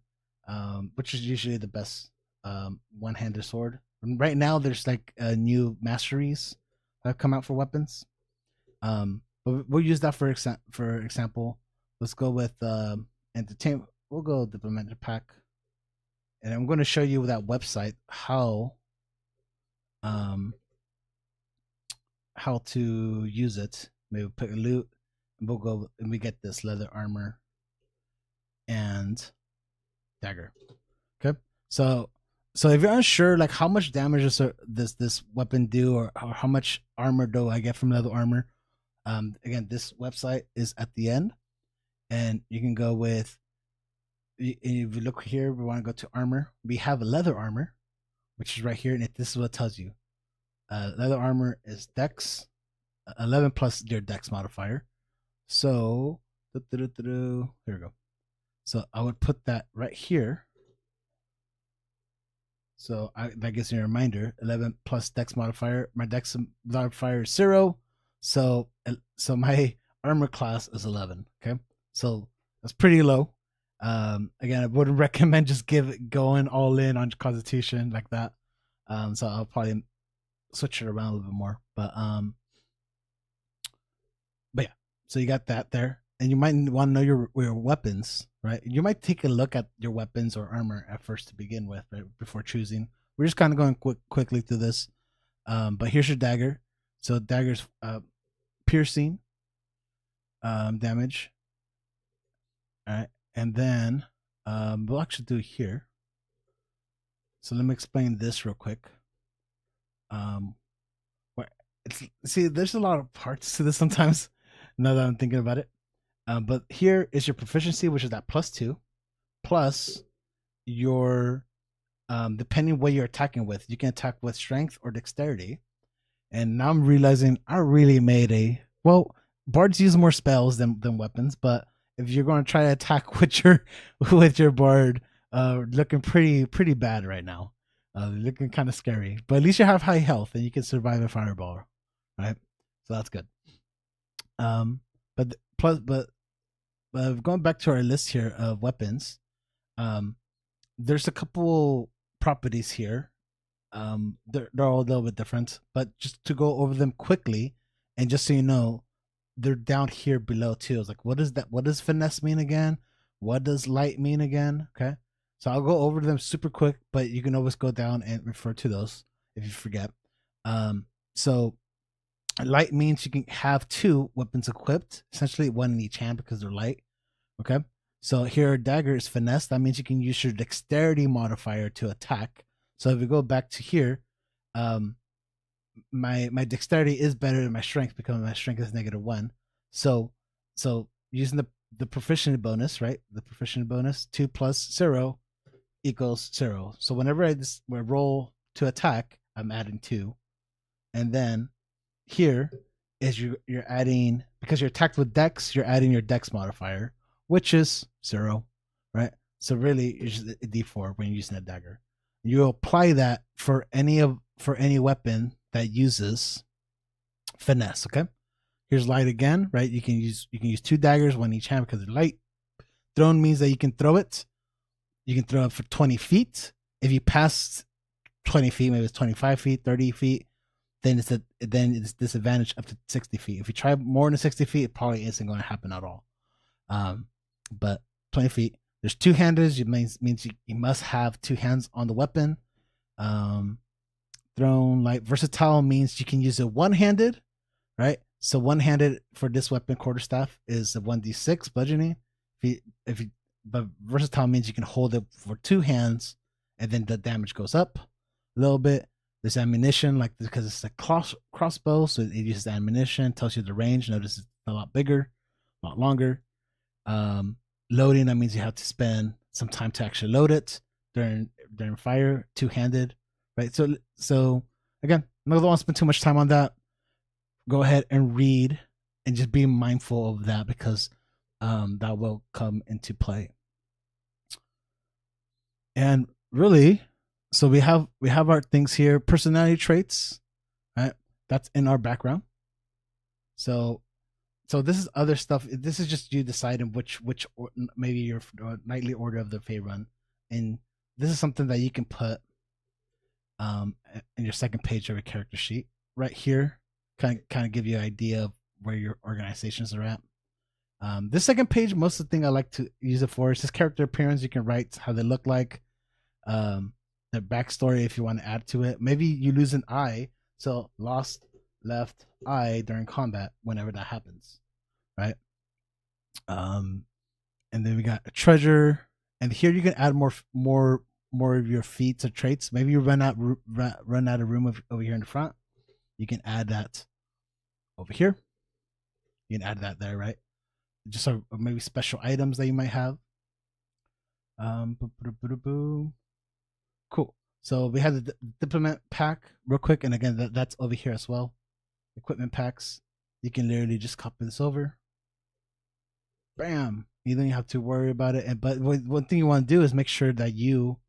which is usually the best one-handed sword. Right now, there's like new masteries that have come out for weapons. But we'll use that for example. Let's go with entertainment. We'll go diplomatic pack, and I'm going to show you that website how to use it. Maybe we'll pick a loot, and we'll go and we get this leather armor and dagger. Okay, so if you're unsure, like how much damage does this weapon do, or how much armor do I get from leather armor, again, this website is at the end, and you can go with. If you look here, we want to go to armor. We have leather armor, which is right here, and this is what it tells you. Leather armor is Dex 11 plus your Dex modifier. So here we go. So I would put that right here. So that gives me a reminder. 11 plus Dex modifier. My Dex modifier is 0. So my armor class is 11. Okay, so that's pretty low. Again, I wouldn't recommend just going all in on Constitution like that. So I'll probably switch it around a little bit more. But yeah. So you got that there, and you might want to know your weapons, right? You might take a look at your weapons or armor at first to begin with, right, before choosing. We're just kind of going quickly through this. But here's your dagger. So dagger's piercing damage. All right. And then we'll actually do it here. So let me explain this real quick. See, there's a lot of parts to this sometimes. Now that I'm thinking about it, but here is your proficiency, which is that +2, plus your depending what you're attacking with. You can attack with strength or dexterity. And now I'm realizing I really made bards use more spells than weapons, but if you're going to try to attack with your bard, looking pretty bad right now. Looking kind of scary, but at least you have high health and you can survive a fireball, right? So that's good. But going back to our list here of weapons, there's a couple properties here. They're all a little bit different, but just to go over them quickly, and just so you know, they're down here below too. It's like, what is that? What does finesse mean again? What does light mean again? Okay, so I'll go over them super quick, but you can always go down and refer to those if you forget. So light means you can have 2 weapons equipped, essentially 1 in each hand because they're light. Okay, so here dagger is finesse. That means you can use your dexterity modifier to attack. So if we go back to here, my dexterity is better than my strength because my strength is -1. So using the proficiency bonus, right? The proficiency bonus 2 plus 0 equals 0. So whenever I roll to attack, I'm adding 2, and then here is you're adding, because you're attacked with dex, you're adding your dex modifier, which is 0, right? So really it's just a d4 when you're using a dagger. You apply that for any weapon that uses finesse. Okay, here's light again, right? You can use 2 daggers, one each hand because they're light. Thrown means that you can throw it. You can throw it for 20 feet. If you pass 20 feet, maybe it's 25 feet, 30 feet, then it's disadvantage up to 60 feet. If you try more than 60 feet, it probably isn't going to happen at all. But 20 feet. There's 2-handed. It means you must have 2 hands on the weapon. Thrown light versatile means you can use it one-handed, right? So one-handed for this weapon, quarterstaff, is a 1d6 bludgeoning. But versatile means you can hold it for 2 hands, and then the damage goes up a little bit. There's ammunition, like because it's a crossbow, so it uses ammunition, tells you the range. Notice it's a lot bigger, a lot longer. Loading, that means you have to spend some time to actually load it during fire. 2-handed, right? So again, I'm not going to spend too much time on that. Go ahead and read and just be mindful of that, because that will come into play. And really, so we have our things here. Personality traits, right? That's in our background. So this is other stuff. This is just you deciding which maybe your nightly order of the Fey run, and this is something that you can put in your second page of your character sheet right here. Kind of give you an idea of where your organizations are at. This second page, most of the thing I like to use it for is just character appearance. You can write how they look like, their backstory if you want to add to it. Maybe you lose an eye, so lost left eye during combat whenever that happens, right? And then we got a treasure, and here you can add more of your feats or traits. Maybe you run out of room over here in the front. You can add that over here. You can add that there, right? Just maybe special items that you might have. Cool. So we have the diplomat pack real quick, and again that's over here as well. Equipment packs. You can literally just copy this over. Bam. You don't have to worry about it. But one thing you want to do is make sure that you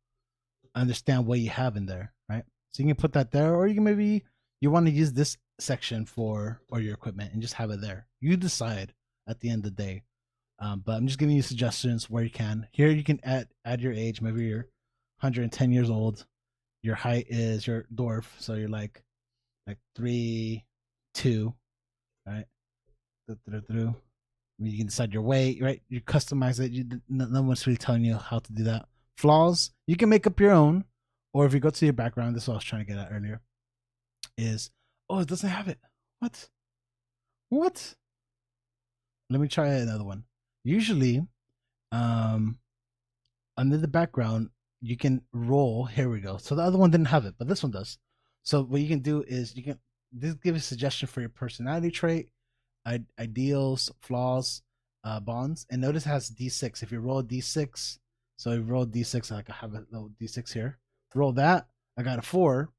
understand what you have in there, right? So you can put that there, or you can maybe you want to use this section for your equipment and just have it there. You decide at the end of the day. But I'm just giving you suggestions where you can. Here you can add your age. Maybe you're 110 years old. Your height is your dwarf, so you're like 3'2", right? You can decide your weight, right? You customize it. No one's really telling you how to do that. Flaws, you can make up your own, or if you go to your background, this is what I was trying to get at earlier, is, it doesn't have it. What? Let me try another one. Usually, under the background, you can roll. Here we go. So the other one didn't have it, but this one does. So what you can do is this gives a suggestion for your personality trait, ideals, flaws, bonds, and notice it has D6. If you roll a D6, so you roll D6, like I have a little D6 here. Roll that. I got a 4.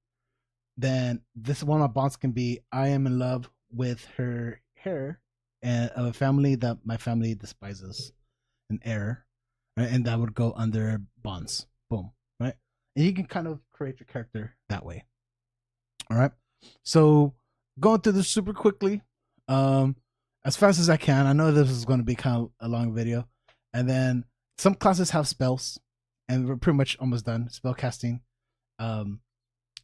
Then this one of my bonds can be I am in love with her hair and of a family that my family despises, an heir, right? And that would go under bonds. Boom, right? And you can kind of create your character that way. All right. So going through this super quickly, as fast as I can. I know this is going to be kind of a long video. And then some classes have spells, and we're pretty much almost done. Spell casting. And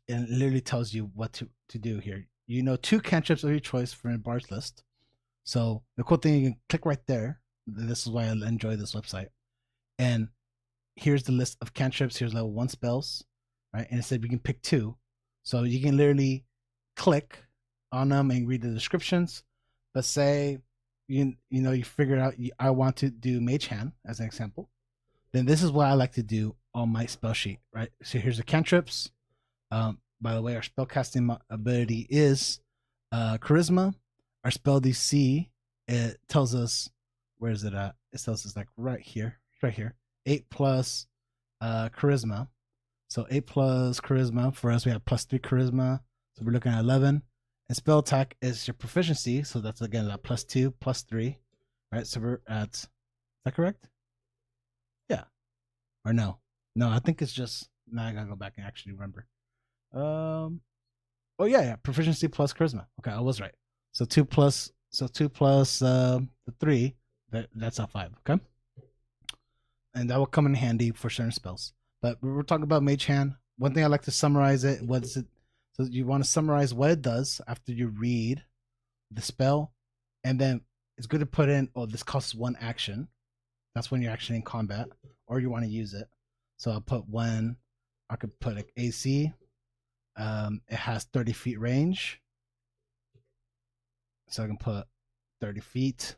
it literally tells you what to do here. 2 cantrips of your choice from your bard's list. So the cool thing, you can click right there. This is why I enjoy this website. And here's the list of cantrips. Here's level 1 spells, right? And it said we can pick 2. So you can literally click on them and read the descriptions. But say you figured out I want to do Mage Hand as an example. Then this is what I like to do on my spell sheet, right? So here's the cantrips. by the way, our spellcasting ability is charisma. Our spell DC, it tells us, where is it at? It tells us like right here. 8 plus charisma. So 8 plus charisma. For us, we have +3 charisma. So we're looking at 11. And spell attack is your proficiency. So that's again that +2, +3. Right? So we're at, is that correct? Yeah. Or no? No, I think it's just, now I gotta go back and actually remember. Oh yeah, proficiency plus charisma. Okay, I was right. So 2 plus the 3, that's a 5. Okay, and that will come in handy for certain spells. But we're talking about Mage Hand. One thing I like to summarize it. What is it? So you want to summarize what it does after you read the spell, and then it's good to put in, oh, this costs 1 action. That's when you're actually in combat, or you want to use it. So I'll put one. I could put like AC. It has 30 feet range, so I can put 30 feet,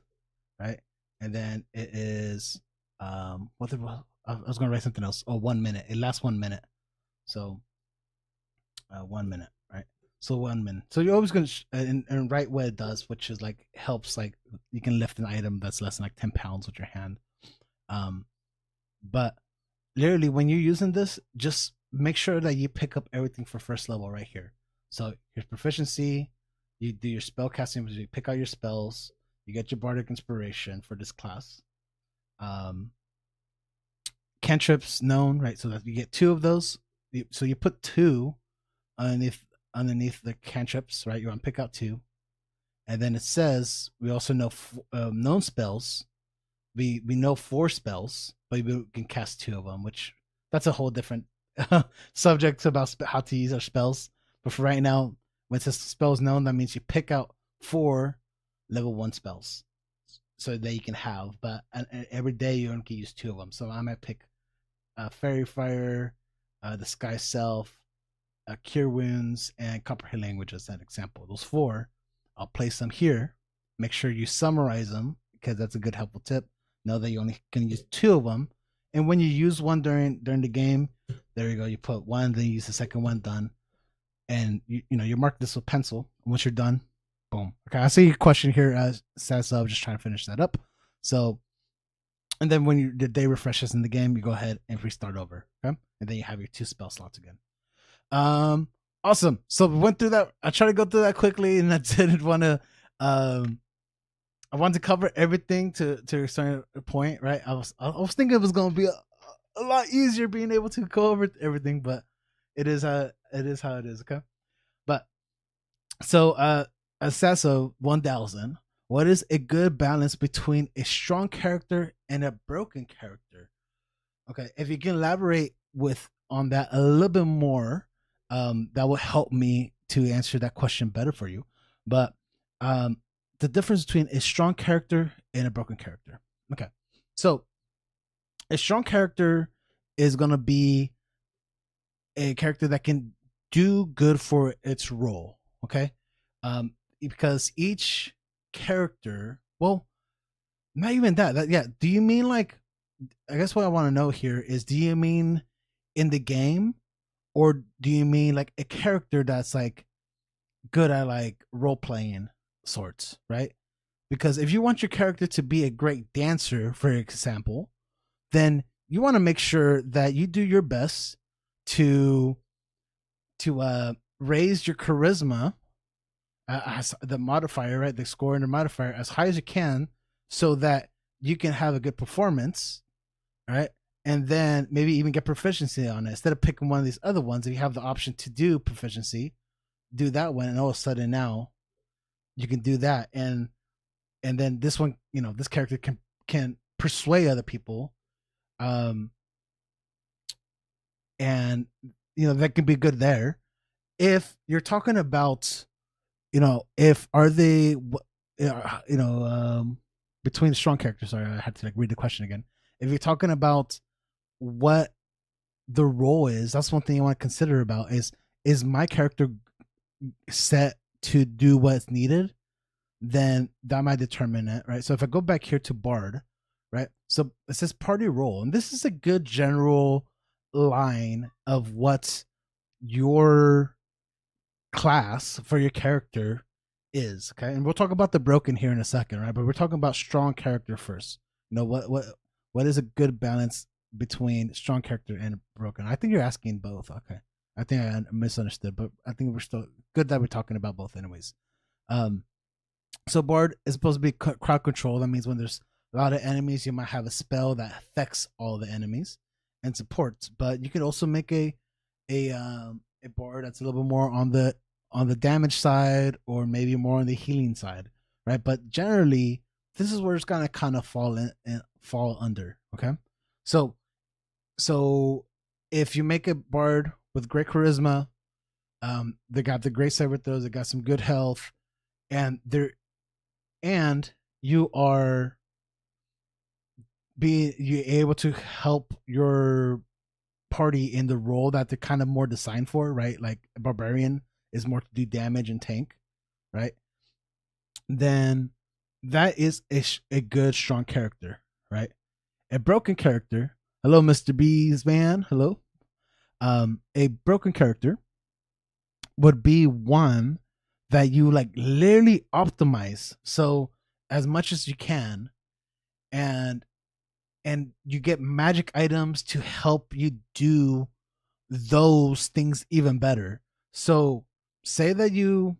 right? And then it is I was gonna write something else. Oh, 1 minute. It lasts 1 minute, so 1 minute, right? So 1 minute. So you're always gonna and write what it does, which is like helps, like you can lift an item that's less than like 10 pounds with your hand. But literally when you're using this, just make sure that you pick up everything for first level right here. So your proficiency, you do your spell casting, you pick out your spells, you get your bardic inspiration for this class. Cantrips known, right? So that you get 2 of those. So you put 2 underneath the cantrips, right? You want to pick out 2, and then it says we also know known spells. We know 4 spells, but we can cast 2 of them, which that's a whole different subject about how to use our spells. But for right now, when it says spells known, that means you pick out 4 level 1 spells so that you can have. But every day you only can use 2 of them. So I might pick Fairy Fire, the Sky Self, Cure Wounds, and Comprehend Language as an example. Those 4, I'll place them here. Make sure you summarize them, because that's a good helpful tip. Know that you only can use 2 of them, and when you use one during the game, there you go. You put 1, then you use the second one. Done, and you mark this with pencil. Once you're done, boom. Okay, I see your question here. Says I'm just trying to finish that up. So, and then when the day refreshes in the game, you go ahead and restart over. Okay, and then you have your 2 spell slots again. Awesome. So we went through that. I tried to go through that quickly, and I didn't want to. I wanted to cover everything to a certain point, right? I was thinking it was going to be a lot easier being able to go over everything, but it is how it is. Okay, but so Assasso 1000. What is a good balance between a strong character and a broken character? Okay, if you can elaborate on that a little bit more, that will help me to answer that question better for you. But the difference between a strong character and a broken character. Okay, so a strong character is going to be a character that can do good for its role. Okay, because each character, well, not even that. Yeah, do you mean like? I guess what I want to know here is: do you mean in the game, or do you mean like a character that's like good at like role playing sorts, right? Because if you want your character to be a great dancer, for example, then you want to make sure that you do your best to raise your charisma, as the modifier, right? The score and the modifier as high as you can, so that you can have a good performance, right? And then maybe even get proficiency on it instead of picking one of these other ones. If you have the option to do proficiency, do that one, and all of a sudden now you can do that, and then this one, this character can persuade other people, and that can be good there. If you're talking about, if are they, between strong characters. Sorry, I had to read the question again. If you're talking about what the role is, that's one thing you want to consider about is my character set to do what's needed, then that might determine it, right? So if I go back here to Bard, right? So it says party role, and this is a good general line of what your class for your character is. Okay, and we'll talk about the broken here in a second, right? But we're talking about strong character first. You know what is a good balance between strong character and broken? I think you're asking both. Okay, I think I misunderstood, but I think we're still good that we're talking about both, anyways. Um, so Bard is supposed to be crowd control. That means when there's a lot of enemies, you might have a spell that affects all the enemies and supports. But you could also make a Bard that's a little bit more on the damage side, or maybe more on the healing side, right? But generally, this is where it's gonna kind of fall in and fall under. Okay, so so if you make a Bard with great charisma, they got the great cyber throws, they got some good health, and they're and you are being you able to help your party in the role that they're kind of more designed for, right? Like a barbarian is more to do damage and tank, right? Then that is a good strong character, right? A broken character. Hello, Mr. Bees man. Hello. A broken character would be one that you like literally optimize so as much as you can, and you get magic items to help you do those things even better. So say that you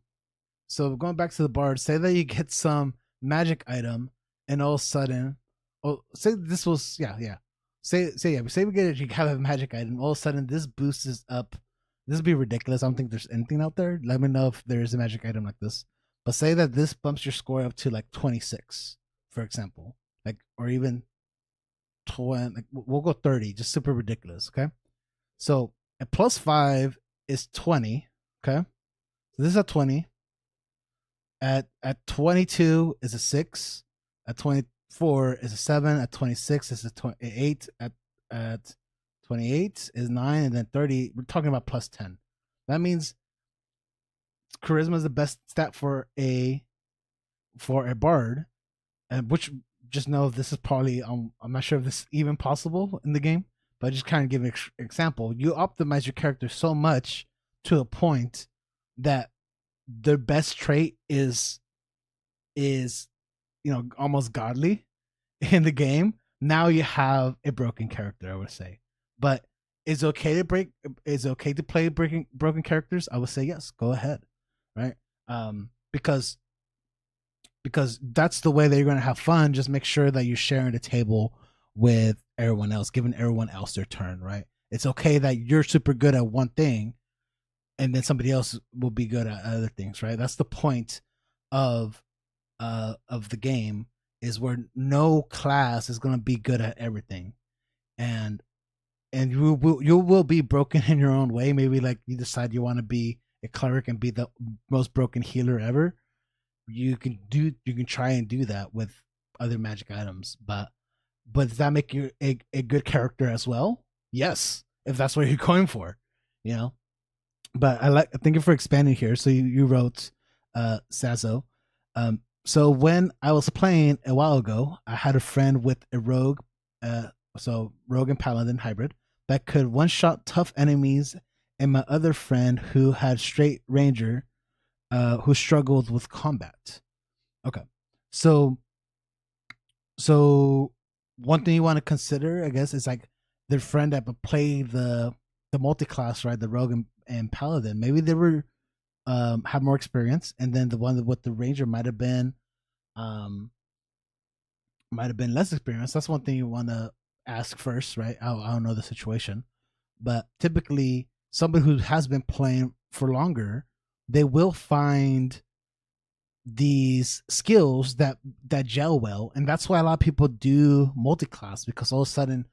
so going back to the bard, say that you get some magic item and all of a sudden, oh, say this was say we get it, you have a magic item, all of a sudden this boost is up. This would be ridiculous. I don't think there's anything out there. Let me know if there is a magic item like this. But say that this bumps your score up to like 26, for example, like, or even 20. Like, we'll go 30, just super ridiculous. Okay, so a +5 is 20. Okay, so this is a 20. At 22 is a 6. At 24 is a 7. At 26 is a 8. At 28 is 9, and then 30 we're talking about +10. That means charisma is the best stat for a bard, and which, just know this is probably I'm not sure if this is even possible in the game, but just kind of give an example. You optimize your character so much to a point that their best trait is almost godly in the game. Now you have a broken character, I would say. But it's okay to play broken characters. I would say yes, go ahead, right? Because that's the way that you're going to have fun. Just make sure that you're sharing the table with everyone else, giving everyone else their turn, right? It's okay that you're super good at one thing, and then somebody else will be good at other things, right? That's the point of the game, is where no class is going to be good at everything, and you will be broken in your own way. Maybe like you decide you want to be a cleric and be the most broken healer ever. You can try and do that with other magic items, but does that make you a good character as well? Yes, if that's what you're going for, you know. But thank you for expanding here. So you wrote Sazo. So when I was playing a while ago, I had a friend with a rogue, so rogue and paladin hybrid, that could one shot tough enemies, and my other friend who had straight ranger, who struggled with combat. Okay, so one thing you want to consider, I guess, is like the friend that played the multi-class, right? The rogue and paladin. Maybe they were have more experience, and then the one with the ranger might have been less experience. That's one thing you want to ask first, right? I don't know the situation, but typically somebody who has been playing for longer, they will find these skills that gel well, and that's why a lot of people do multi-class, because all of a sudden,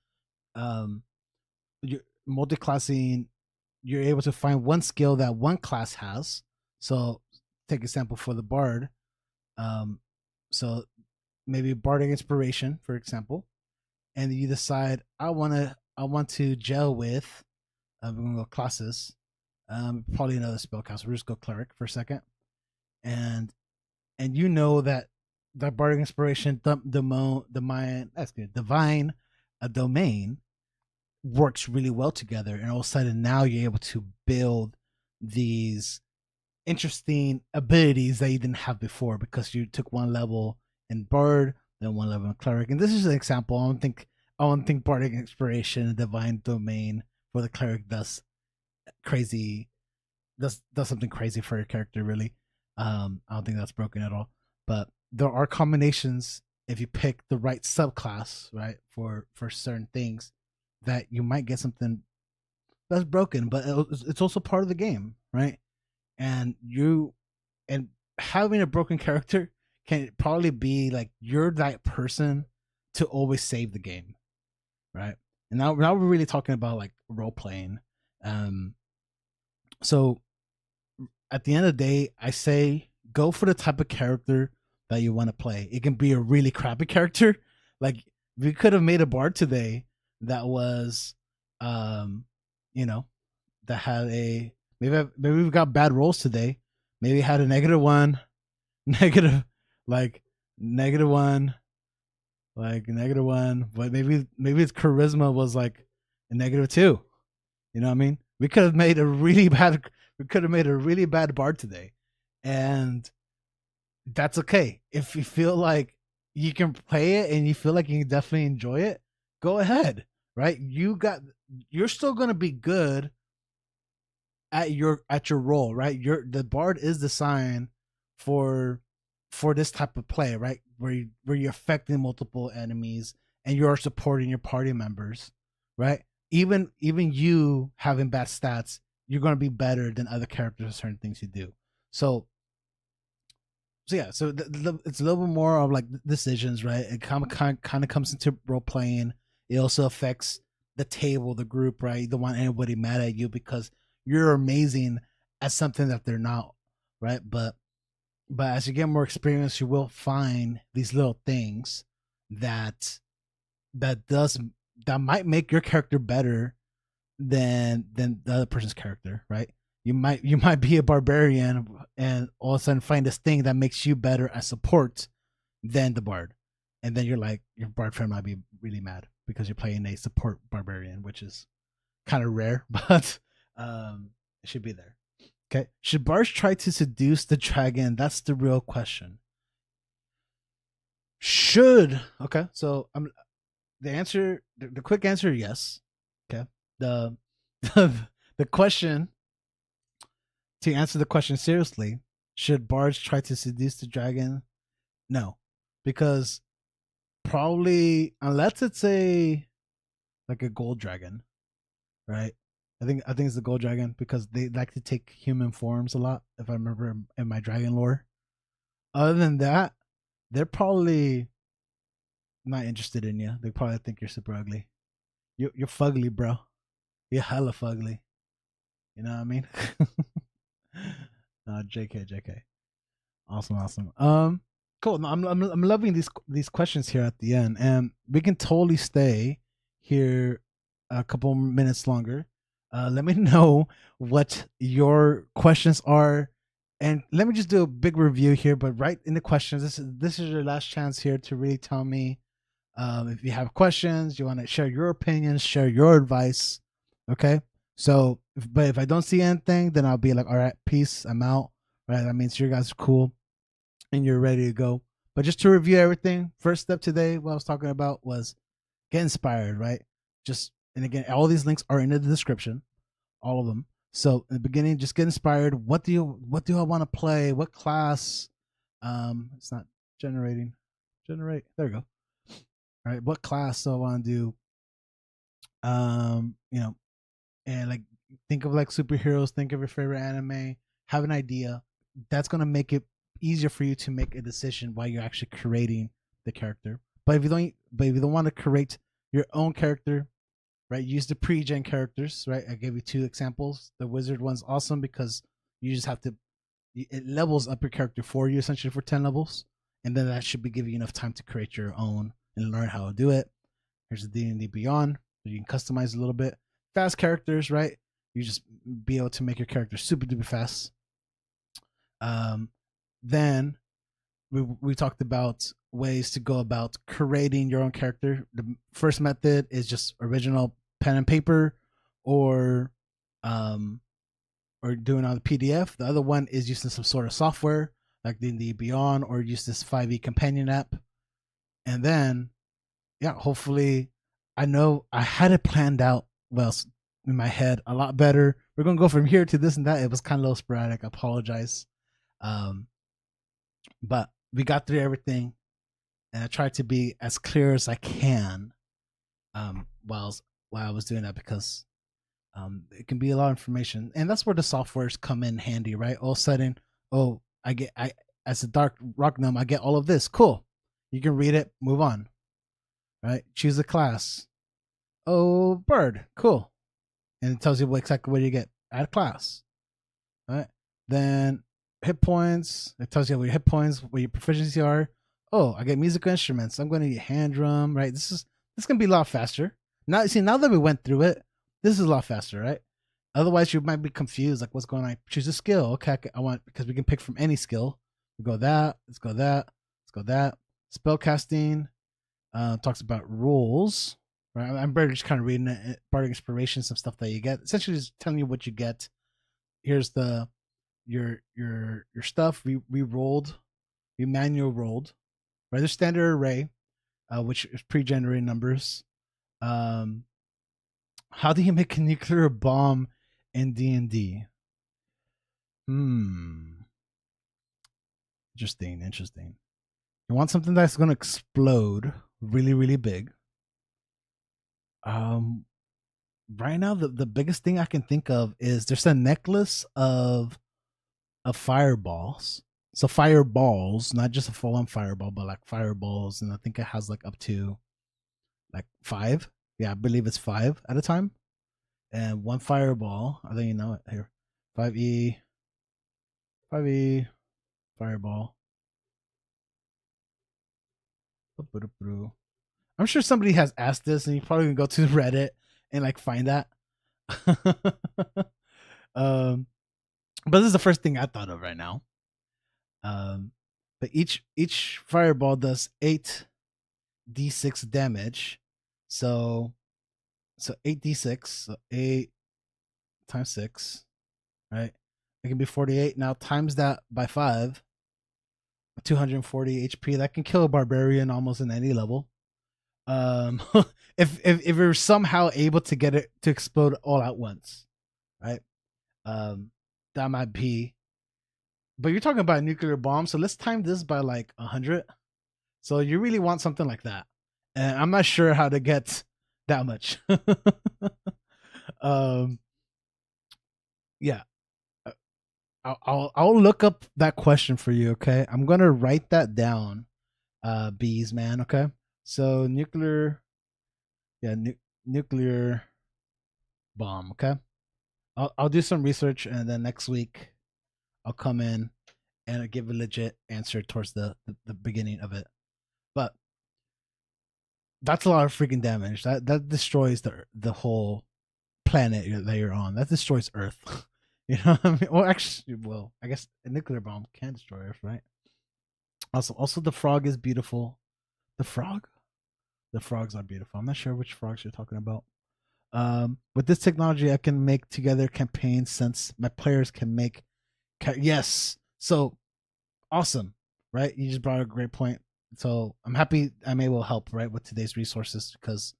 you're multi-classing, you're able to find one skill that one class has. So take example for the bard. So maybe bardic inspiration, for example, and you decide I want to gel with. We're gonna go classes. Probably another spellcaster. We'll just go cleric for a second, and you know that bardic inspiration, divine a domain works really well together, and all of a sudden now you're able to build these interesting abilities that you didn't have before because you took one level in Bard, then one level in Cleric. And this is an example. I don't think Bardic Inspiration and Divine Domain for the Cleric crazy does something crazy for your character really. I don't think that's broken at all. But there are combinations if you pick the right subclass, right, for certain things, that you might get something that's broken, but it's also part of the game, right? And and having a broken character can probably be like you're that person to always save the game, right? And now we're really talking about like role playing. Um, so at the end of the day, I say go for the type of character that you want to play. It can be a really crappy character. Like we could have made a bard today that was, um, you know, that had a maybe we've got bad rolls today. Maybe it had a -1, negative, like -1, like -1. But maybe its charisma was like a -2. You know what I mean? We could have made a really bad. We could have made a really bad bard today, and that's okay. If you feel like you can play it and you feel like you can definitely enjoy it, go ahead. Right? You're still gonna be good at your role, right? The bard is designed for this type of play, right? Where you're affecting multiple enemies and you're supporting your party members, right? Even you having bad stats, you're gonna be better than other characters at certain things you do. So yeah, so it's a little bit more of like decisions, right? It kind of comes into role playing. It also affects the table, the group, right? You don't want anybody mad at you because you're amazing at something that they're not, right? But as you get more experience, you will find these little things that that does that might make your character better than the other person's character, right? You might be a barbarian and all of a sudden find this thing that makes you better at support than the bard, and then you're like your bard friend might be really mad because you're playing a support barbarian, which is kind of rare, but it should be there. Okay, should bards try to seduce the dragon? That's the real question. Should okay, so the quick answer, yes. Okay, the the question to answer the question seriously, should bards try to seduce the dragon? No, because probably unless it's a like a gold dragon, right? I think it's the gold dragon because they like to take human forms a lot. If I remember in my dragon lore. Other than that, they're probably not interested in you. They probably think you're super ugly. You're fugly, bro. You're hella fugly. You know what I mean? JK, JK. Awesome, awesome. Cool. No, I'm loving these questions here at the end, and we can totally stay here a couple minutes longer. Let me know what your questions are, and let me just do a big review here. But right in the questions, this is your last chance here to really tell me if you have questions, you want to share your opinions, share your advice. Okay. So, but if I don't see anything, then I'll be like, all right, peace. I'm out. Right. That means you guys are cool and you're ready to go. But just to review everything, first step today, what I was talking about was get inspired, right? Just, and again, all these links are in the description, all of them. So in the beginning, just get inspired. What do I want to play? What class? It's not generating. Generate. There we go. All right. What class do I want to do? You know, and like think of like superheroes, think of your favorite anime, have an idea. That's gonna make it easier for you to make a decision while you're actually creating the character. But if you don't want to create your own character, right? Use the pre-gen characters, right? I gave you two examples. The wizard one's awesome because you just have to it levels up your character for you essentially for 10 levels, and then that should be giving you enough time to create your own and learn how to do it. Here's the D&D Beyond, so you can customize a little bit. Fast characters, right? You just be able to make your character super duper fast. Then we talked about ways to go about creating your own character. The first method is just original pen and paper, or or doing on the PDF. The other one is using some sort of software like the Beyond, or use this 5e companion app. And then, yeah, hopefully, I know I had it planned out well in my head a lot better. We're gonna go from here to this and that. It was kind of a little sporadic. I apologize, but we got through everything, and I tried to be as clear as I can while I was doing that, because it can be a lot of information, and that's where the softwares come in handy, right? All of a sudden, oh, I as a dark rock gnome, I get all of this. Cool. You can read it, move on. Right? Choose a class. Oh, bird. Cool. And it tells you exactly what you get. Add class. Right? Then hit points. It tells you what your hit points, what your proficiency are. Oh, I get musical instruments. I'm going to get hand drum. Right? This gonna be a lot faster. Now that we went through it, this is a lot faster, right? Otherwise, you might be confused, like what's going on. Choose a skill. Okay, I want, because we can pick from any skill. We go that. Let's go that. Let's go that. Spellcasting. Talks about rules. Right? I'm barely just kind of reading it, part of inspiration, some stuff that you get. Essentially, just telling you what you get. Here's your stuff. We rolled, we manual rolled. Right, there's standard array, which is pre-generated numbers. How do you make a nuclear bomb in D&D? Interesting. You want something that's going to explode really, really big. Right now, the biggest thing I can think of is there's a necklace of fireballs. So fireballs, not just a full-on fireball, but like fireballs, and I think it has like up to like 5. Yeah, I believe it's 5 at a time. And one fireball, I think you know it here. 5e, fireball. I'm sure somebody has asked this, and you probably can go to Reddit and like find that. But this is the first thing I thought of right now. But each fireball does 8d6 damage. So 8d6, so 8 times 6, right? It can be 48. Now times that by 5, 240 HP. That can kill a barbarian almost in any level. If you're somehow able to get it to explode all at once, right? That might be. But you're talking about a nuclear bomb, so let's time this by like 100. So you really want something like that, and I'm not sure how to get that much. Yeah, I'll look up that question for you. Okay, I'm gonna write that down. Bees, man. Okay, so nuclear, yeah, nuclear bomb. Okay, I'll do some research, and then next week I'll come in and give a legit answer towards the beginning of it. But that's a lot of freaking damage. That destroys the whole planet that you're on. That destroys Earth. You know what I mean? Well, actually, I guess a nuclear bomb can destroy Earth, right? Also, the frog is beautiful. The frogs are beautiful. I'm not sure which frogs you're talking about. With this technology, I can make together campaigns since my players can make. Yes, so awesome, right? You just brought a great point. So I'm happy I'm able to help, right, with today's resources, because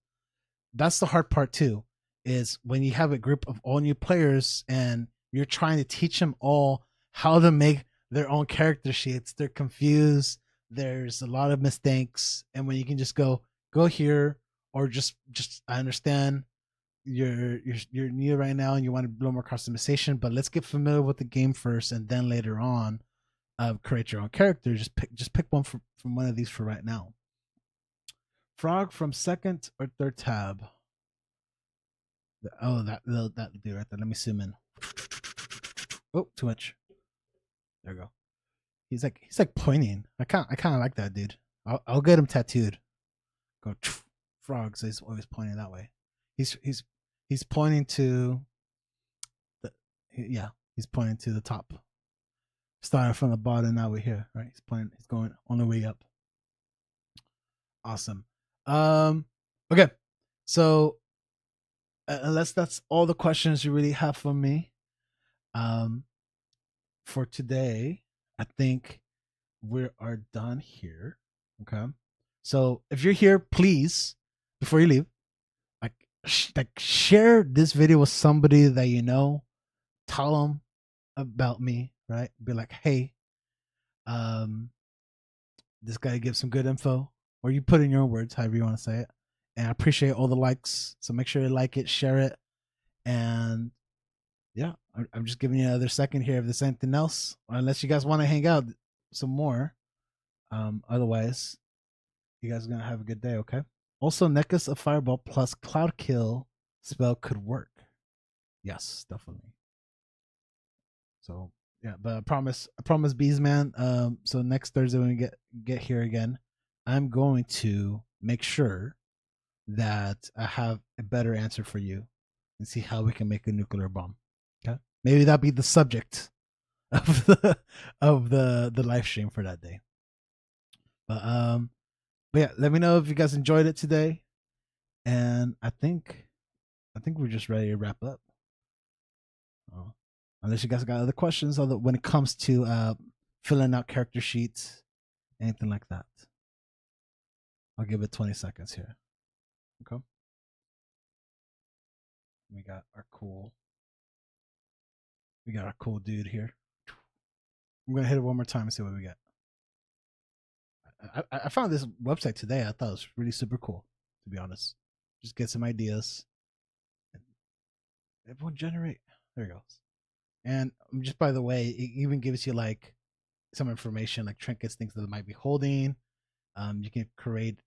that's the hard part too, is when you have a group of all new players and you're trying to teach them all how to make their own character sheets. They're confused. There's a lot of mistakes, and when you can just go here, or just I understand you're new right now and you want a little more customization, but let's get familiar with the game first, and then later on create your own character. Just pick one from one of these for right now. Frog from second or third tab. Oh, that dude right there. Let me zoom in. Oh, too much. There we go. He's like pointing. I kind of like that dude. I'll get him tattooed. Go frog. So he's always pointing that way. He's pointing to he's pointing to the top. Starting from the bottom, now we're here, right? He's going on the way up. Awesome. Okay. So unless that's all the questions you really have for me, For today, I think we are done here. Okay. So if you're here, please, before you leave, like share this video with somebody that you know. Tell them about me, right? Be like, hey, um, this guy gives some good info, or you put in your own words, however you want to say it. And I appreciate all the likes. So make sure you like it, share it, and yeah, I'm just giving you another second here if there's anything else, unless you guys want to hang out some more. Otherwise, you guys are gonna have a good day. Okay. Also, Necklace of Fireball plus Cloud Kill spell could work. Yes, definitely. So yeah, but I promise, Bees man. So next Thursday when we get here again, I'm going to make sure that I have a better answer for you and see how we can make a nuclear bomb. Okay, maybe that'll be the subject of the live stream for that day. But yeah, let me know if you guys enjoyed it today, and I think we're just ready to wrap up. Oh. Unless you guys got other questions, other when it comes to filling out character sheets, anything like that. I'll give it 20 seconds here. Okay. We got our cool dude here. I'm gonna hit it one more time and see what we got. I found this website today. I thought it was really super cool, to be honest. Just get some ideas. Everyone generate. There it goes. And just by the way, it even gives you like some information, like trinkets, things that it might be holding. You can create,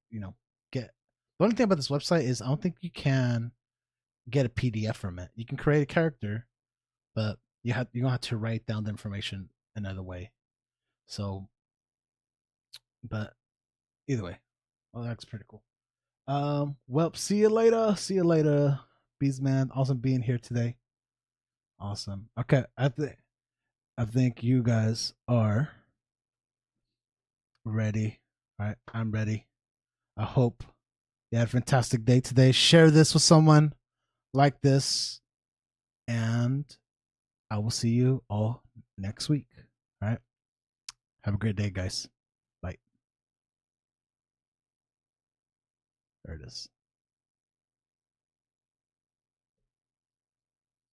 get. The only thing about this website is I don't think you can get a PDF from it. You can create a character, but you're gonna have to write down the information another way. So, but either way, well, that's pretty cool. Well, see you later. See you later, Beesman. Awesome being here today. Awesome. Okay, I think you guys are ready. All right, I'm ready. I hope you had a fantastic day today. Share this with someone like this, and I will see you all next week. All right. Have a great day, guys. Bye. There it is.